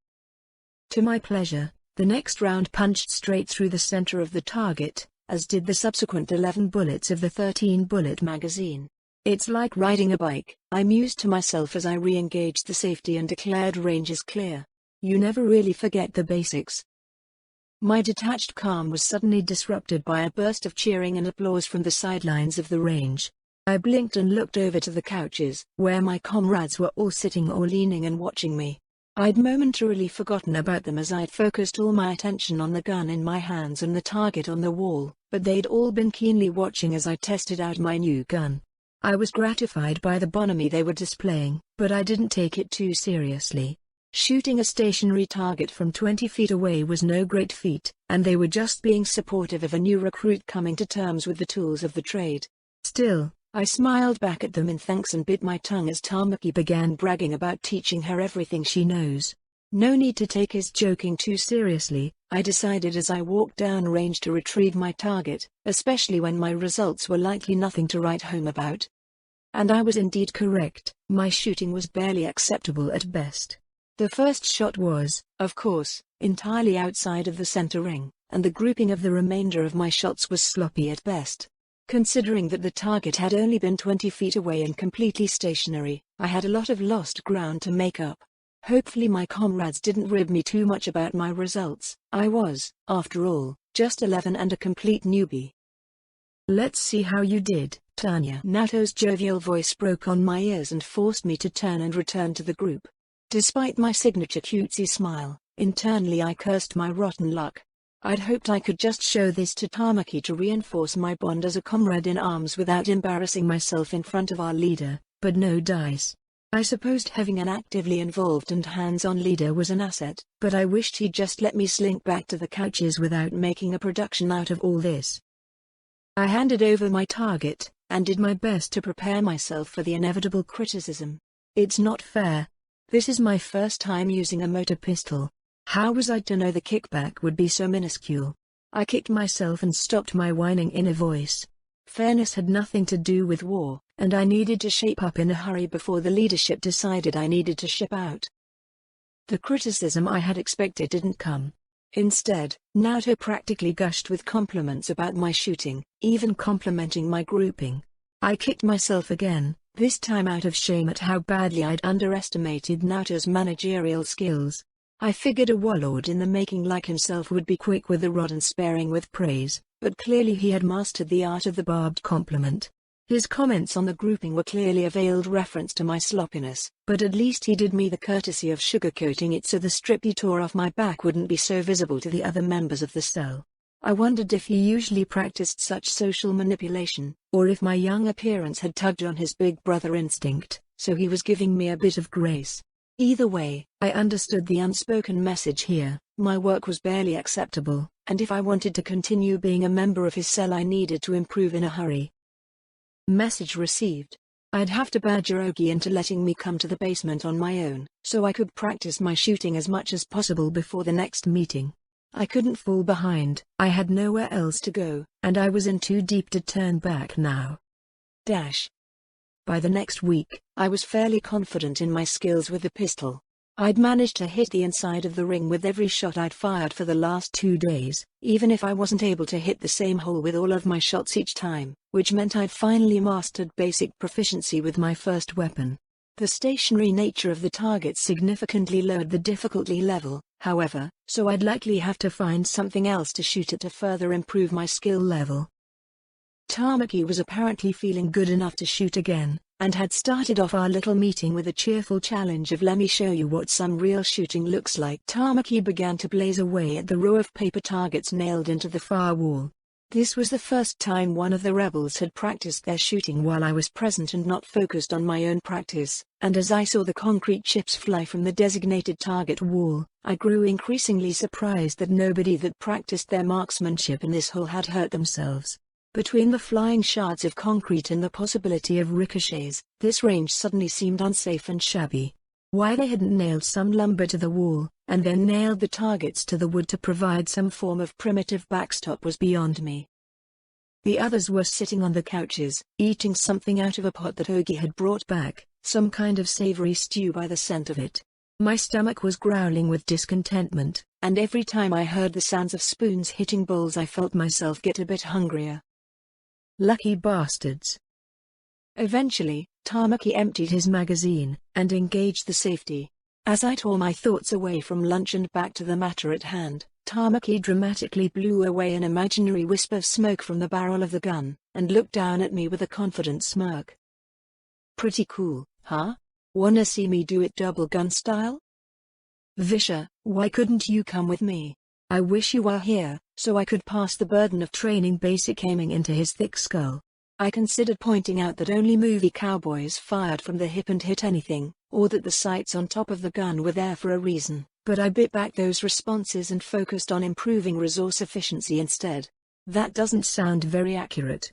To my pleasure, the next round punched straight through the center of the target, as did the subsequent 11 bullets of the 13-bullet magazine. It's like riding a bike, I mused to myself as I re-engaged the safety and declared range is clear. You never really forget the basics. My detached calm was suddenly disrupted by a burst of cheering and applause from the sidelines of the range. I blinked and looked over to the couches, where my comrades were all sitting or leaning and watching me. I'd momentarily forgotten about them as I'd focused all my attention on the gun in my hands and the target on the wall, but they'd all been keenly watching as I tested out my new gun. I was gratified by the bonhomie they were displaying, but I didn't take it too seriously. Shooting a stationary target from 20 feet away was no great feat, and they were just being supportive of a new recruit coming to terms with the tools of the trade. Still, I smiled back at them in thanks and bit my tongue as Tamaki began bragging about teaching her everything she knows. No need to take his joking too seriously, I decided as I walked down range to retrieve my target, especially when my results were likely nothing to write home about. And I was indeed correct, my shooting was barely acceptable at best. The first shot was, of course, entirely outside of the center ring, and the grouping of the remainder of my shots was sloppy at best. Considering that the target had only been 20 feet away and completely stationary, I had a lot of lost ground to make up. Hopefully my comrades didn't rib me too much about my results. I was, after all, just 11 and a complete newbie. "Let's see how you did, Tanya." Naoto's jovial voice broke on my ears and forced me to turn and return to the group. Despite my signature cutesy smile, internally I cursed my rotten luck. I'd hoped I could just show this to Tamaki to reinforce my bond as a comrade in arms without embarrassing myself in front of our leader, but no dice. I supposed having an actively involved and hands-on leader was an asset, but I wished he'd just let me slink back to the couches without making a production out of all this. I handed over my target, and did my best to prepare myself for the inevitable criticism. It's not fair. This is my first time using a motor pistol. How was I to know the kickback would be so minuscule? I kicked myself and stopped my whining inner voice. Fairness had nothing to do with war, and I needed to shape up in a hurry before the leadership decided I needed to ship out. The criticism I had expected didn't come. Instead, Naoto practically gushed with compliments about my shooting, even complimenting my grouping. I kicked myself again, this time out of shame at how badly I'd underestimated Naoto's managerial skills. I figured a warlord in the making like himself would be quick with the rod and sparing with praise, but clearly he had mastered the art of the barbed compliment. His comments on the grouping were clearly a veiled reference to my sloppiness, but at least he did me the courtesy of sugarcoating it so the strip he tore off my back wouldn't be so visible to the other members of the cell. I wondered if he usually practiced such social manipulation, or if my young appearance had tugged on his big brother instinct, so he was giving me a bit of grace. Either way, I understood the unspoken message here. My work was barely acceptable, and if I wanted to continue being a member of his cell I needed to improve in a hurry. Message received. I'd have to badger Ogi into letting me come to the basement on my own, so I could practice my shooting as much as possible before the next meeting. I couldn't fall behind, I had nowhere else to go, and I was in too deep to turn back now. By the next week, I was fairly confident in my skills with the pistol. I'd managed to hit the inside of the ring with every shot I'd fired for the last 2 days, even if I wasn't able to hit the same hole with all of my shots each time, which meant I'd finally mastered basic proficiency with my first weapon. The stationary nature of the target significantly lowered the difficulty level, however, so I'd likely have to find something else to shoot at to further improve my skill level. Tamaki was apparently feeling good enough to shoot again, and had started off our little meeting with a cheerful challenge of "let me show you what some real shooting looks like." Tamaki began to blaze away at the row of paper targets nailed into the far wall. This was the first time one of the rebels had practiced their shooting while I was present and not focused on my own practice, and as I saw the concrete chips fly from the designated target wall, I grew increasingly surprised that nobody that practiced their marksmanship in this hole had hurt themselves. Between the flying shards of concrete and the possibility of ricochets, this range suddenly seemed unsafe and shabby. Why they hadn't nailed some lumber to the wall, and then nailed the targets to the wood to provide some form of primitive backstop was beyond me. The others were sitting on the couches, eating something out of a pot that Ogi had brought back, some kind of savory stew by the scent of it. My stomach was growling with discontentment, and every time I heard the sounds of spoons hitting bowls I felt myself get a bit hungrier. Lucky bastards. Eventually, Tamaki emptied his magazine, and engaged the safety. As I tore my thoughts away from lunch and back to the matter at hand, Tamaki dramatically blew away an imaginary wisp of smoke from the barrel of the gun, and looked down at me with a confident smirk. "Pretty cool, huh? Wanna see me do it double gun style? Visha, why couldn't you come with me? I wish you were here, so I could pass the burden of training basic aiming into his thick skull." I considered pointing out that only movie cowboys fired from the hip and hit anything, or that the sights on top of the gun were there for a reason, but I bit back those responses and focused on improving resource efficiency instead. That doesn't sound very accurate.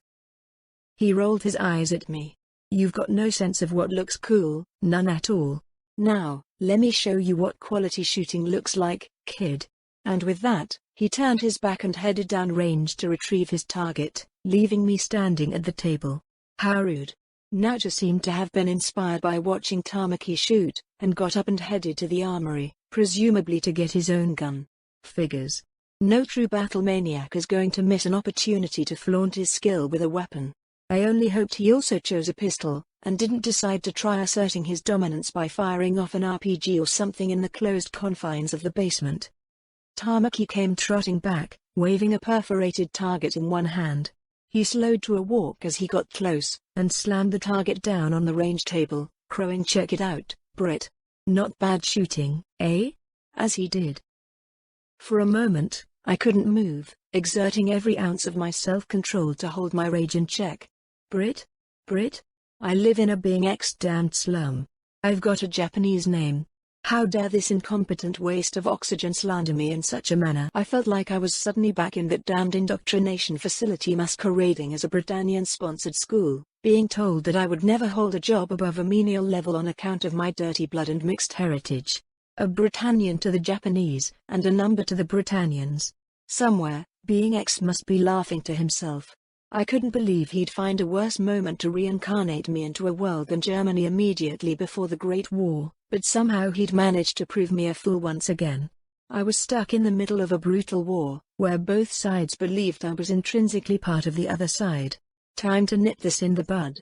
He rolled his eyes at me. You've got no sense of what looks cool, none at all. Now, let me show you what quality shooting looks like, kid. And with that, he turned his back and headed downrange to retrieve his target, leaving me standing at the table. How rude. Naruto seemed to have been inspired by watching Tamaki shoot, and got up and headed to the armory, presumably to get his own gun. Figures. No true battle maniac is going to miss an opportunity to flaunt his skill with a weapon. I only hoped he also chose a pistol, and didn't decide to try asserting his dominance by firing off an RPG or something in the closed confines of the basement. Tamaki came trotting back, waving a perforated target in one hand. He slowed to a walk as he got close, and slammed the target down on the range table, crowing, "Check it out, Brit. Not bad shooting, eh?" as he did. For a moment, I couldn't move, exerting every ounce of my self-control to hold my rage in check. Brit? I live in a being X-damned slum. I've got a Japanese name. How dare this incompetent waste of oxygen slander me in such a manner? I felt like I was suddenly back in that damned indoctrination facility masquerading as a Britannian-sponsored school, being told that I would never hold a job above a menial level on account of my dirty blood and mixed heritage. A Britannian to the Japanese, and a number to the Britannians. Somewhere, being X must be laughing to himself. I couldn't believe he'd find a worse moment to reincarnate me into a world than Germany immediately before the Great War, but somehow he'd managed to prove me a fool once again. I was stuck in the middle of a brutal war, where both sides believed I was intrinsically part of the other side. Time to nip this in the bud.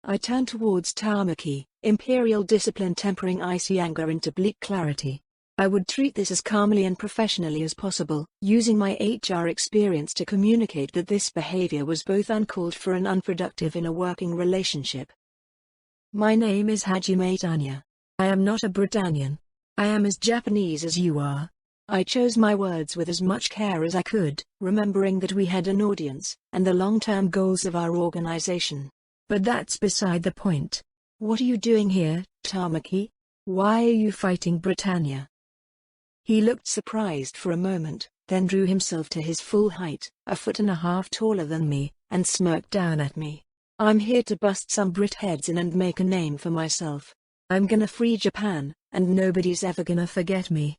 I turned towards Tamaki, imperial discipline tempering icy anger into bleak clarity. I would treat this as calmly and professionally as possible, using my HR experience to communicate that this behavior was both uncalled for and unproductive in a working relationship. My name is Hajime Tanya. I am not a Britannian. I am as Japanese as you are. I chose my words with as much care as I could, remembering that we had an audience, and the long-term goals of our organization. But that's beside the point. What are you doing here, Tamaki? Why are you fighting Britannia? He looked surprised for a moment, then drew himself to his full height, 1.5 feet taller than me, and smirked down at me. I'm here to bust some Brit heads in and make a name for myself. I'm gonna free Japan, and nobody's ever gonna forget me.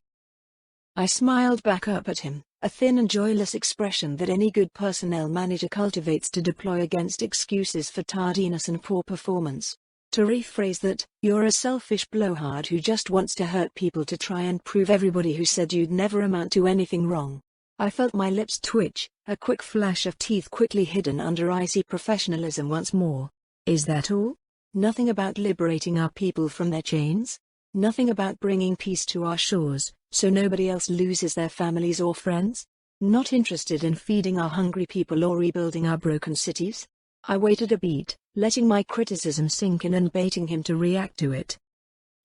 I smiled back up at him, a thin and joyless expression that any good personnel manager cultivates to deploy against excuses for tardiness and poor performance. To rephrase that, you're a selfish blowhard who just wants to hurt people to try and prove everybody who said you'd never amount to anything wrong. I felt my lips twitch, a quick flash of teeth quickly hidden under icy professionalism once more. Is that all? Nothing about liberating our people from their chains? Nothing about bringing peace to our shores, so nobody else loses their families or friends? Not interested in feeding our hungry people or rebuilding our broken cities? I waited a beat, letting my criticism sink in and baiting him to react to it.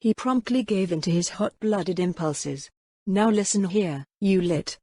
He promptly gave in to his hot-blooded impulses. Now listen here, you lit.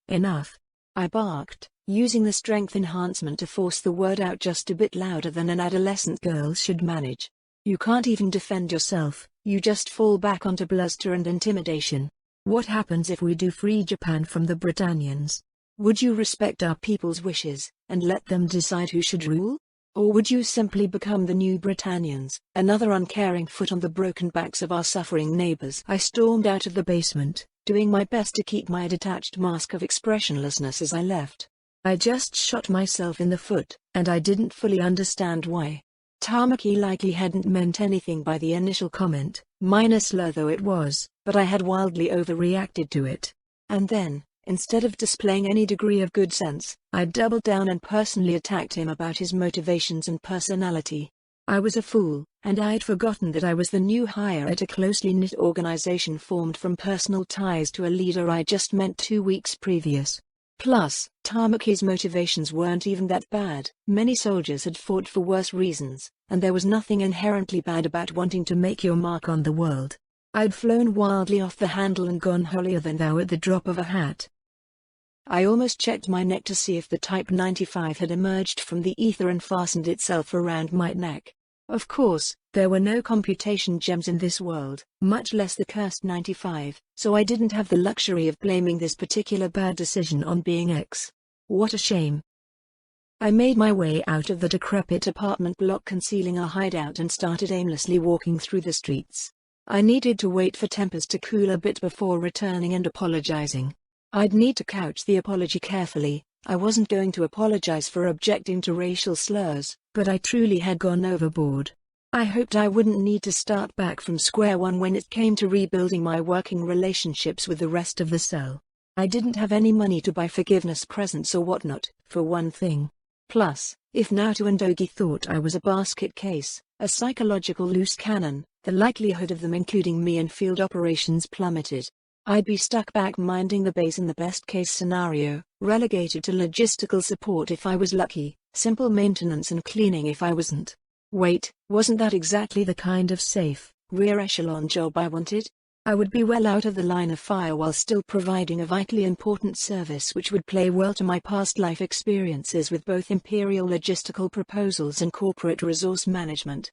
Enough. I barked, using the strength enhancement to force the word out just a bit louder than an adolescent girl should manage. You can't even defend yourself, you just fall back onto bluster and intimidation. What happens if we do free Japan from the Britannians? Would you respect our people's wishes, and let them decide who should rule? Or would you simply become the new Britannians, another uncaring foot on the broken backs of our suffering neighbors? I stormed out of the basement, doing my best to keep my detached mask of expressionlessness as I left. I just shot myself in the foot, and I didn't fully understand why. Tamaki likely hadn't meant anything by the initial comment, minor slur though it was, but I had wildly overreacted to it. And then, instead of displaying any degree of good sense, I doubled down and personally attacked him about his motivations and personality. I was a fool, and I'd forgotten that I was the new hire at a closely knit organization formed from personal ties to a leader I just met 2 weeks previous. Plus, Tamaki's motivations weren't even that bad. Many soldiers had fought for worse reasons, and there was nothing inherently bad about wanting to make your mark on the world. I'd flown wildly off the handle and gone holier than thou at the drop of a hat. I almost checked my neck to see if the Type 95 had emerged from the ether and fastened itself around my neck. Of course, there were no computation gems in this world, much less the cursed 95, so I didn't have the luxury of blaming this particular bad decision on being X. What a shame. I made my way out of the decrepit apartment block concealing our hideout and started aimlessly walking through the streets. I needed to wait for tempers to cool a bit before returning and apologizing. I'd need to couch the apology carefully. I wasn't going to apologize for objecting to racial slurs, but I truly had gone overboard. I hoped I wouldn't need to start back from square one when it came to rebuilding my working relationships with the rest of the cell. I didn't have any money to buy forgiveness presents or whatnot, for one thing. Plus, if Naoto and Ogi thought I was a basket case, a psychological loose cannon, the likelihood of them including me in field operations plummeted. I'd be stuck back minding the base in the best-case scenario, relegated to logistical support if I was lucky, simple maintenance and cleaning if I wasn't. Wait, wasn't that exactly the kind of safe, rear-echelon job I wanted? I would be well out of the line of fire while still providing a vitally important service which would play well to my past life experiences with both imperial logistical proposals and corporate resource management.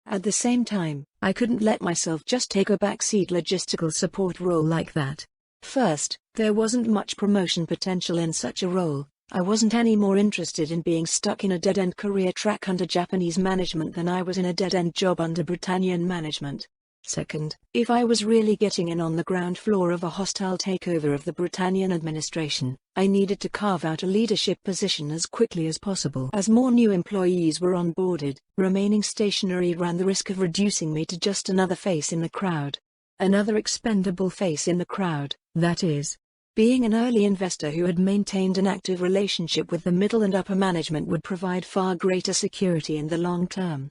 At the same time, I couldn't let myself just take a backseat logistical support role like that. First, there wasn't much promotion potential in such a role. I wasn't any more interested in being stuck in a dead-end career track under Japanese management than I was in a dead-end job under Britannian management. Second, if I was really getting in on the ground floor of a hostile takeover of the Britannian administration, I needed to carve out a leadership position as quickly as possible. As more new employees were onboarded, remaining stationary ran the risk of reducing me to just another face in the crowd. Another expendable face in the crowd, that is. Being an early investor who had maintained an active relationship with the middle and upper management would provide far greater security in the long term.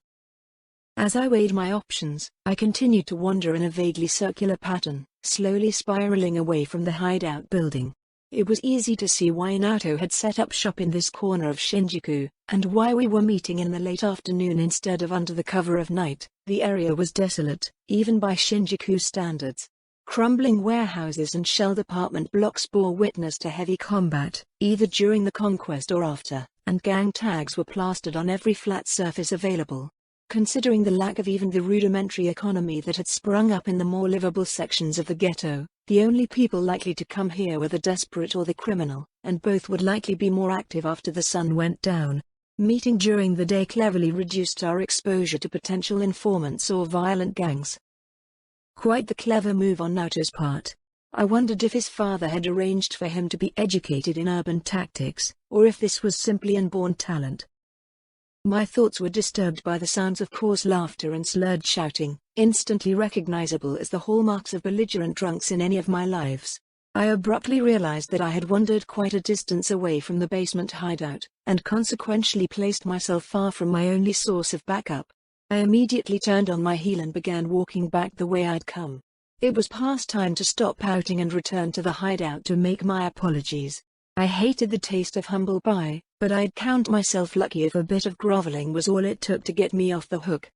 As I weighed my options, I continued to wander in a vaguely circular pattern, slowly spiraling away from the hideout building. It was easy to see why Naoto had set up shop in this corner of Shinjuku, and why we were meeting in the late afternoon instead of under the cover of night. The area was desolate, even by Shinjuku standards. Crumbling warehouses and shelled apartment blocks bore witness to heavy combat, either during the conquest or after, and gang tags were plastered on every flat surface available. Considering the lack of even the rudimentary economy that had sprung up in the more livable sections of the ghetto, the only people likely to come here were the desperate or the criminal, and both would likely be more active after the sun went down. Meeting during the day cleverly reduced our exposure to potential informants or violent gangs. Quite the clever move on Naoto's part. I wondered if his father had arranged for him to be educated in urban tactics, or if this was simply inborn talent. My thoughts were disturbed by the sounds of coarse laughter and slurred shouting, instantly recognizable as the hallmarks of belligerent drunks in any of my lives. I abruptly realized that I had wandered quite a distance away from the basement hideout, and consequentially placed myself far from my only source of backup. I immediately turned on my heel and began walking back the way I'd come. It was past time to stop pouting and return to the hideout to make my apologies. I hated the taste of humble pie, but I'd count myself lucky if a bit of groveling was all it took to get me off the hook.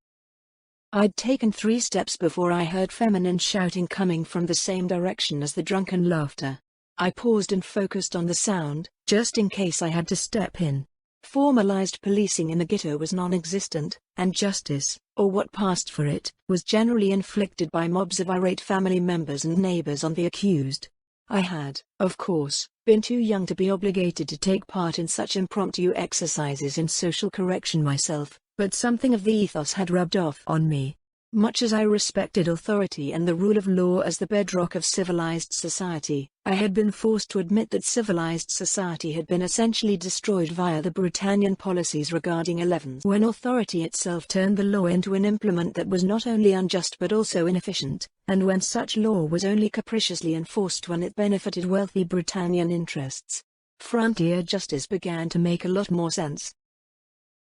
I'd taken 3 steps before I heard feminine shouting coming from the same direction as the drunken laughter. I paused and focused on the sound, just in case I had to step in. Formalized policing in the ghetto was non-existent, and justice, or what passed for it, was generally inflicted by mobs of irate family members and neighbors on the accused. I had, of course, been too young to be obligated to take part in such impromptu exercises in social correction myself, but something of the ethos had rubbed off on me. Much as I respected authority and the rule of law as the bedrock of civilized society, I had been forced to admit that civilized society had been essentially destroyed via the Britannian policies regarding 11s, when authority itself turned the law into an implement that was not only unjust but also inefficient, and when such law was only capriciously enforced when it benefited wealthy Britannian interests. Frontier justice began to make a lot more sense.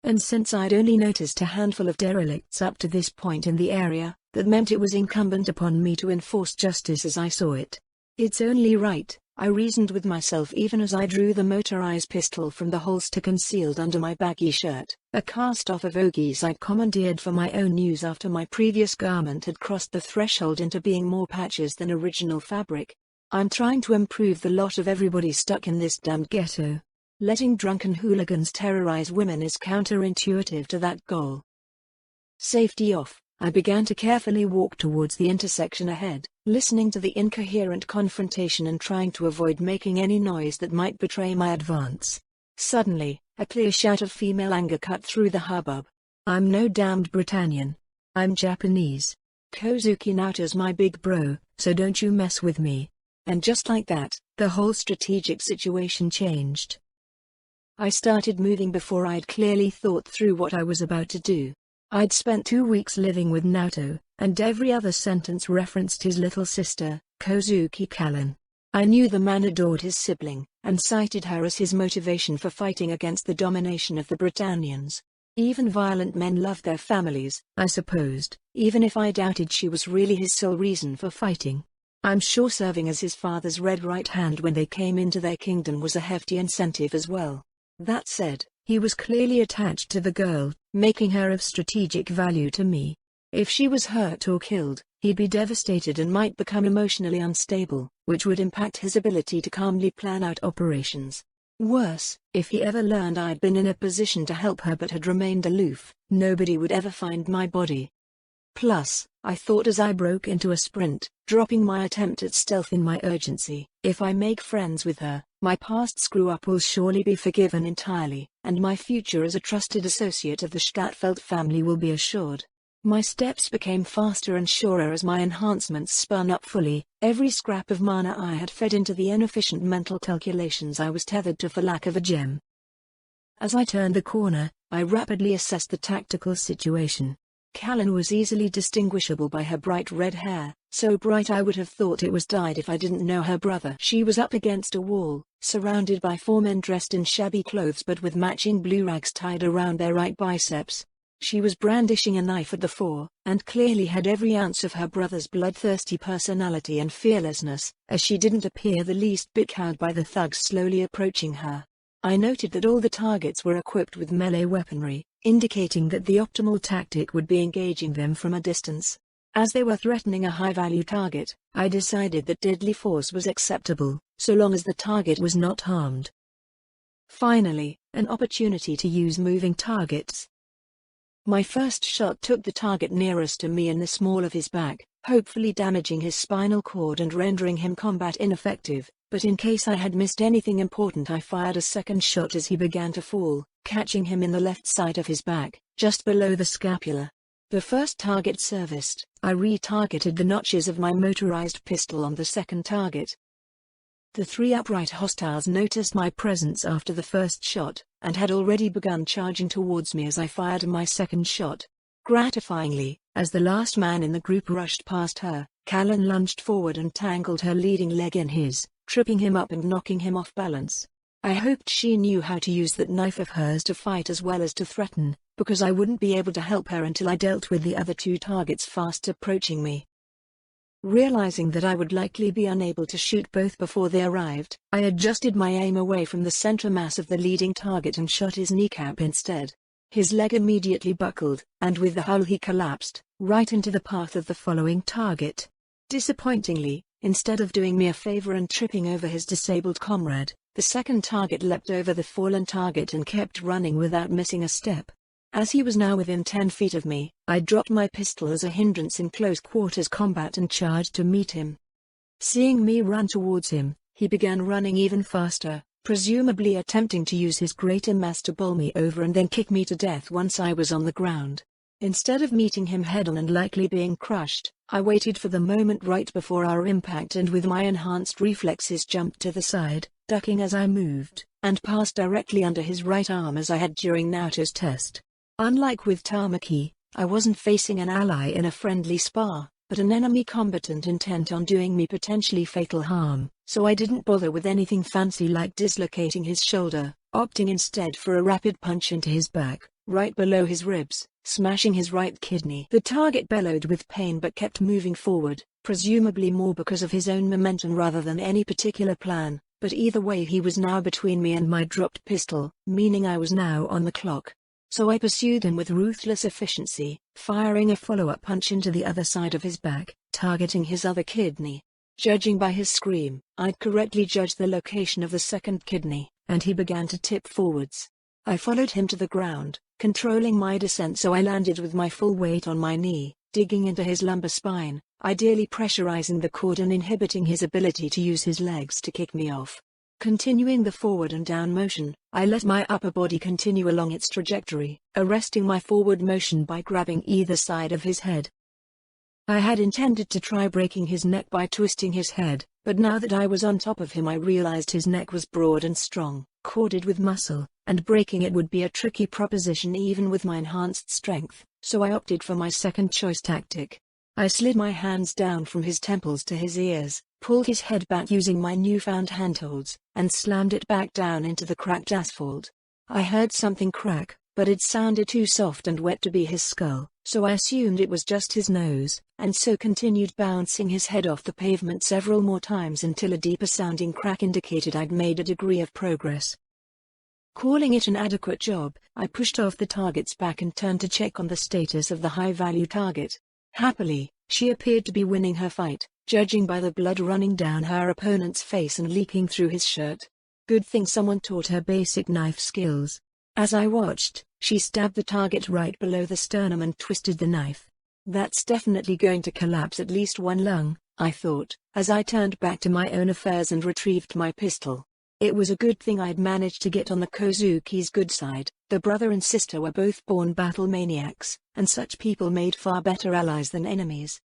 And since I'd only noticed a handful of derelicts up to this point in the area, that meant it was incumbent upon me to enforce justice as I saw it. It's only right, I reasoned with myself even as I drew the motorized pistol from the holster concealed under my baggy shirt, a cast-off of Ogi's I'd commandeered for my own use after my previous garment had crossed the threshold into being more patches than original fabric. I'm trying to improve the lot of everybody stuck in this damned ghetto. Letting drunken hooligans terrorize women is counterintuitive to that goal. Safety off, I began to carefully walk towards the intersection ahead, listening to the incoherent confrontation and trying to avoid making any noise that might betray my advance. Suddenly, a clear shout of female anger cut through the hubbub. "I'm no damned Britannian. I'm Japanese. Kozuki Naoto's my big bro, so don't you mess with me." And just like that, the whole strategic situation changed. I started moving before I'd clearly thought through what I was about to do. I'd spent 2 weeks living with Naoto, and every other sentence referenced his little sister, Kozuki Kalen. I knew the man adored his sibling, and cited her as his motivation for fighting against the domination of the Britannians. Even violent men love their families, I supposed, even if I doubted she was really his sole reason for fighting. I'm sure serving as his father's red right hand when they came into their kingdom was a hefty incentive as well. That said, he was clearly attached to the girl, making her of strategic value to me. If she was hurt or killed, he'd be devastated and might become emotionally unstable, which would impact his ability to calmly plan out operations. Worse, if he ever learned I'd been in a position to help her but had remained aloof, nobody would ever find my body. Plus, I thought as I broke into a sprint, dropping my attempt at stealth in my urgency, if I make friends with her, my past screw-up will surely be forgiven entirely, and my future as a trusted associate of the Stadtfeld family will be assured. My steps became faster and surer as my enhancements spun up fully, every scrap of mana I had fed into the inefficient mental calculations I was tethered to for lack of a gem. As I turned the corner, I rapidly assessed the tactical situation. Kalen was easily distinguishable by her bright red hair, so bright I would have thought it was dyed if I didn't know her brother. She was up against a wall, surrounded by 4 men dressed in shabby clothes but with matching blue rags tied around their right biceps. She was brandishing a knife at the fore, and clearly had every ounce of her brother's bloodthirsty personality and fearlessness, as she didn't appear the least bit cowed by the thugs slowly approaching her. I noted that all the targets were equipped with melee weaponry, indicating that the optimal tactic would be engaging them from a distance. As they were threatening a high-value target, I decided that deadly force was acceptable, so long as the target was not harmed. Finally, an opportunity to use moving targets. My first shot took the target nearest to me in the small of his back, hopefully damaging his spinal cord and rendering him combat ineffective, but in case I had missed anything important I fired a second shot as he began to fall, catching him in the left side of his back, just below the scapula. The first target serviced. I retargeted the notches of my motorized pistol on the second target. The 3 upright hostiles noticed my presence after the first shot, and had already begun charging towards me as I fired my second shot. Gratifyingly, as the last man in the group rushed past her, Kalen lunged forward and tangled her leading leg in his, tripping him up and knocking him off balance. I hoped she knew how to use that knife of hers to fight as well as to threaten, because I wouldn't be able to help her until I dealt with the other 2 targets fast approaching me. Realizing that I would likely be unable to shoot both before they arrived, I adjusted my aim away from the center mass of the leading target and shot his kneecap instead. His leg immediately buckled, and with the hull he collapsed, right into the path of the following target. Disappointingly, instead of doing me a favor and tripping over his disabled comrade, the second target leapt over the fallen target and kept running without missing a step. As he was now within 10 feet of me, I dropped my pistol as a hindrance in close quarters combat and charged to meet him. Seeing me run towards him, he began running even faster, presumably attempting to use his greater mass to bowl me over and then kick me to death once I was on the ground. Instead of meeting him head-on and likely being crushed, I waited for the moment right before our impact and with my enhanced reflexes jumped to the side, ducking as I moved, and passed directly under his right arm as I had during Naoto's test. Unlike with Tamaki, I wasn't facing an ally in a friendly spar, but an enemy combatant intent on doing me potentially fatal harm, so I didn't bother with anything fancy like dislocating his shoulder, opting instead for a rapid punch into his back, right below his ribs, smashing his right kidney. The target bellowed with pain but kept moving forward, presumably more because of his own momentum rather than any particular plan, but either way he was now between me and my dropped pistol, meaning I was now on the clock. So I pursued him with ruthless efficiency, firing a follow-up punch into the other side of his back, targeting his other kidney. Judging by his scream, I'd correctly judged the location of the second kidney, and he began to tip forwards. I followed him to the ground, controlling my descent so I landed with my full weight on my knee, digging into his lumbar spine, ideally pressurizing the cord and inhibiting his ability to use his legs to kick me off. Continuing the forward and down motion, I let my upper body continue along its trajectory, arresting my forward motion by grabbing either side of his head. I had intended to try breaking his neck by twisting his head, but now that I was on top of him I realized his neck was broad and strong, corded with muscle, and breaking it would be a tricky proposition even with my enhanced strength, so I opted for my second choice tactic. I slid my hands down from his temples to his ears, pulled his head back using my newfound handholds, and slammed it back down into the cracked asphalt. I heard something crack, but it sounded too soft and wet to be his skull, so I assumed it was just his nose, and so continued bouncing his head off the pavement several more times until a deeper sounding crack indicated I'd made a degree of progress. Calling it an adequate job, I pushed off the target's back and turned to check on the status of the high-value target. Happily, she appeared to be winning her fight, judging by the blood running down her opponent's face and leaking through his shirt. Good thing someone taught her basic knife skills. As I watched, she stabbed the target right below the sternum and twisted the knife. That's definitely going to collapse at least one lung, I thought, as I turned back to my own affairs and retrieved my pistol. It was a good thing I'd managed to get on the Kozuki's good side. The brother and sister were both born battle maniacs, and such people made far better allies than enemies.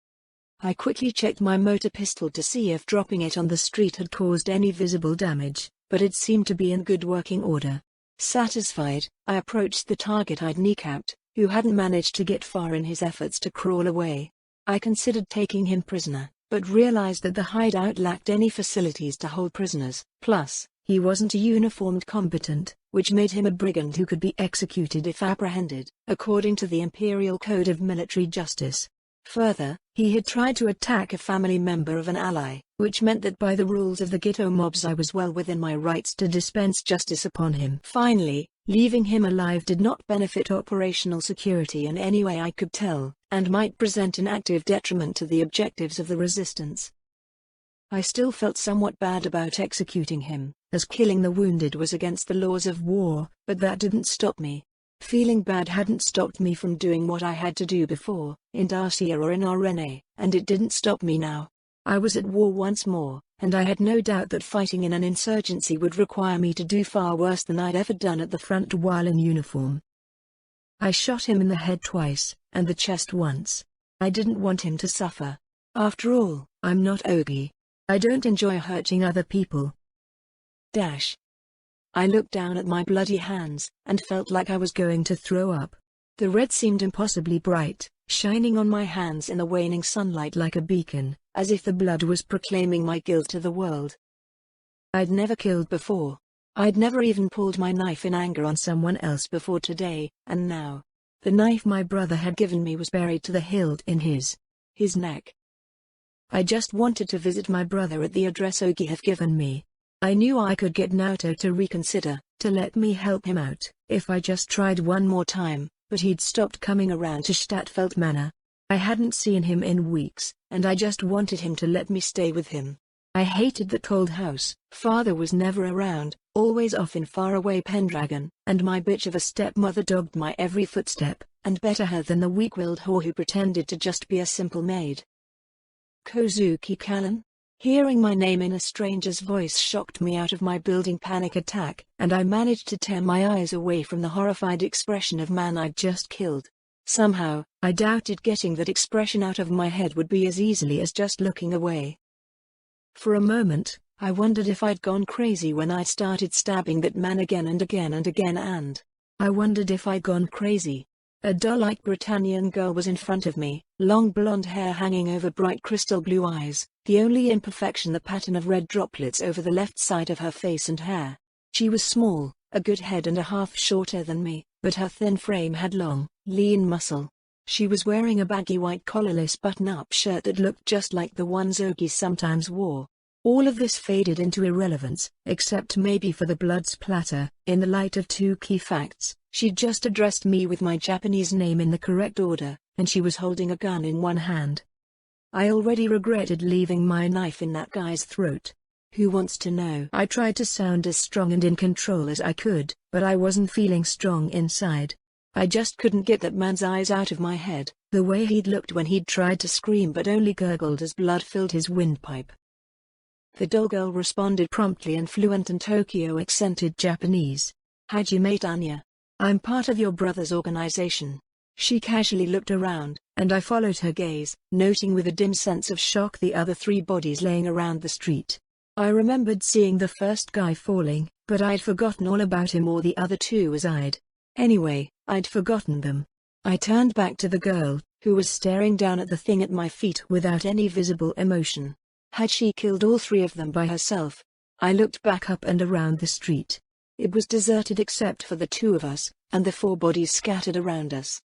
I quickly checked my motor pistol to see if dropping it on the street had caused any visible damage, but it seemed to be in good working order. Satisfied, I approached the target I'd kneecapped, who hadn't managed to get far in his efforts to crawl away. I considered taking him prisoner, but realized that the hideout lacked any facilities to hold prisoners. Plus, he wasn't a uniformed combatant, which made him a brigand who could be executed if apprehended, according to the Imperial Code of Military Justice. Further, he had tried to attack a family member of an ally, which meant that by the rules of the Ghetto mobs I was well within my rights to dispense justice upon him. Finally, leaving him alive did not benefit operational security in any way I could tell, and might present an active detriment to the objectives of the resistance. I still felt somewhat bad about executing him, as killing the wounded was against the laws of war, but that didn't stop me. Feeling bad hadn't stopped me from doing what I had to do before, in Dacia or in RNA, and it didn't stop me now. I was at war once more, and I had no doubt that fighting in an insurgency would require me to do far worse than I'd ever done at the front while in uniform. I shot him in the head twice, and the chest once. I didn't want him to suffer. After all, I'm not Ogi. I don't enjoy hurting other people. I looked down at my bloody hands, and felt like I was going to throw up. The red seemed impossibly bright, shining on my hands in the waning sunlight like a beacon, as if the blood was proclaiming my guilt to the world. I'd never killed before. I'd never even pulled my knife in anger on someone else before today, and now, the knife my brother had given me was buried to the hilt in his neck. I just wanted to visit my brother at the address Ogi had given me. I knew I could get Naoto to reconsider, to let me help him out, if I just tried one more time, but he'd stopped coming around to Stadtfeld Manor. I hadn't seen him in weeks, and I just wanted him to let me stay with him. I hated that cold house. Father was never around, always off in faraway Pendragon, and my bitch of a stepmother dogged my every footstep, and better her than the weak-willed whore who pretended to just be a simple maid. Kozuki Kalen? Hearing my name in a stranger's voice shocked me out of my building panic attack, and I managed to tear my eyes away from the horrified expression of man I'd just killed. Somehow, I doubted getting that expression out of my head would be as easily as just looking away. For a moment, I wondered if I'd gone crazy when I started stabbing that man again and again and again, and I wondered if I'd gone crazy. A doll-like Britannian girl was in front of me, long blonde hair hanging over bright crystal blue eyes, the only imperfection the pattern of red droplets over the left side of her face and hair. She was small, a good head and a half shorter than me, but her thin frame had long, lean muscle. She was wearing a baggy white collarless button-up shirt that looked just like the ones Ogi sometimes wore. All of this faded into irrelevance, except maybe for the blood splatter, in the light of two key facts. She'd just addressed me with my Japanese name in the correct order, and she was holding a gun in one hand. I already regretted leaving my knife in that guy's throat. Who wants to know? I tried to sound as strong and in control as I could, but I wasn't feeling strong inside. I just couldn't get that man's eyes out of my head, the way he'd looked when he'd tried to scream but only gurgled as blood filled his windpipe. The doll girl responded promptly in fluent and Tokyo accented Japanese. Hajime Tanya. I'm part of your brother's organization. She casually looked around, and I followed her gaze, noting with a dim sense of shock the other 3 bodies laying around the street. I remembered seeing the first guy falling, but I'd forgotten all about him or the other 2 as I'd. Anyway, I'd forgotten them. I turned back to the girl, who was staring down at the thing at my feet without any visible emotion. Had she killed all 3 of them by herself? I looked back up and around the street. It was deserted except for the 2 of us, and the 4 bodies scattered around us.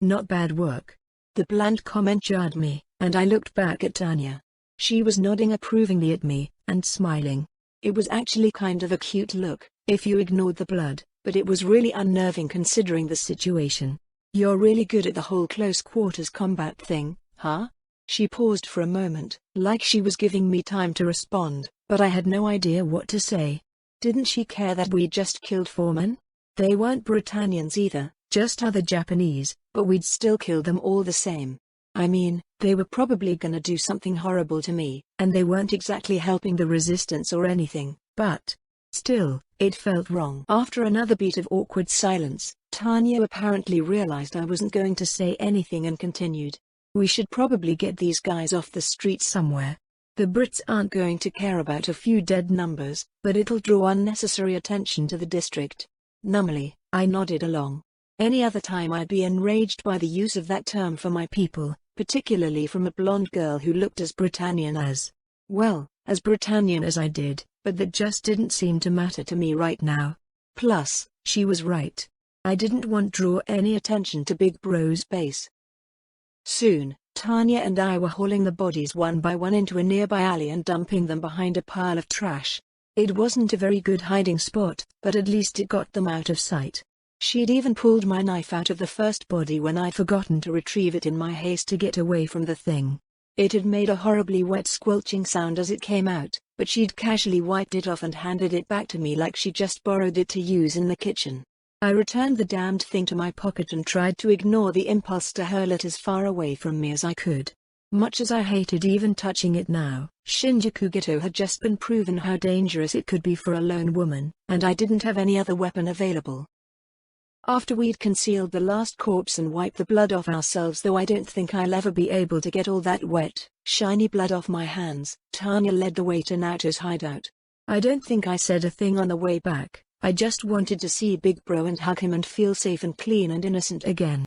Not bad work. The bland comment jarred me, and I looked back at Tanya. She was nodding approvingly at me, and smiling. It was actually kind of a cute look, if you ignored the blood, but it was really unnerving considering the situation. You're really good at the whole close quarters combat thing, huh? She paused for a moment, like she was giving me time to respond, but I had no idea what to say. Didn't she care that we just killed 4 men? They weren't Britannians either, just other Japanese, but we'd still kill them all the same. I mean, they were probably gonna do something horrible to me, and they weren't exactly helping the resistance or anything, but still, it felt wrong. After another beat of awkward silence, Tanya apparently realized I wasn't going to say anything and continued. We should probably get these guys off the street somewhere. The Brits aren't going to care about a few dead numbers, but it'll draw unnecessary attention to the district. Numbly, I nodded along. Any other time I'd be enraged by the use of that term for my people, particularly from a blonde girl who looked as Britannian as I did, but that just didn't seem to matter to me right now. Plus, she was right. I didn't want to draw any attention to Big Bro's base. Soon, Tanya and I were hauling the bodies one by one into a nearby alley and dumping them behind a pile of trash. It wasn't a very good hiding spot, but at least it got them out of sight. She'd even pulled my knife out of the first body when I'd forgotten to retrieve it in my haste to get away from the thing. It had made a horribly wet squelching sound as it came out, but she'd casually wiped it off and handed it back to me like she just borrowed it to use in the kitchen. I returned the damned thing to my pocket and tried to ignore the impulse to hurl it as far away from me as I could. Much as I hated even touching it now, Shinjuku Ghetto had just been proven how dangerous it could be for a lone woman, and I didn't have any other weapon available. After we'd concealed the last corpse and wiped the blood off ourselves, though I don't think I'll ever be able to get all that wet, shiny blood off my hands, Tanya led the way to Naoto's hideout. I don't think I said a thing on the way back. I just wanted to see Big Bro and hug him and feel safe and clean and innocent again.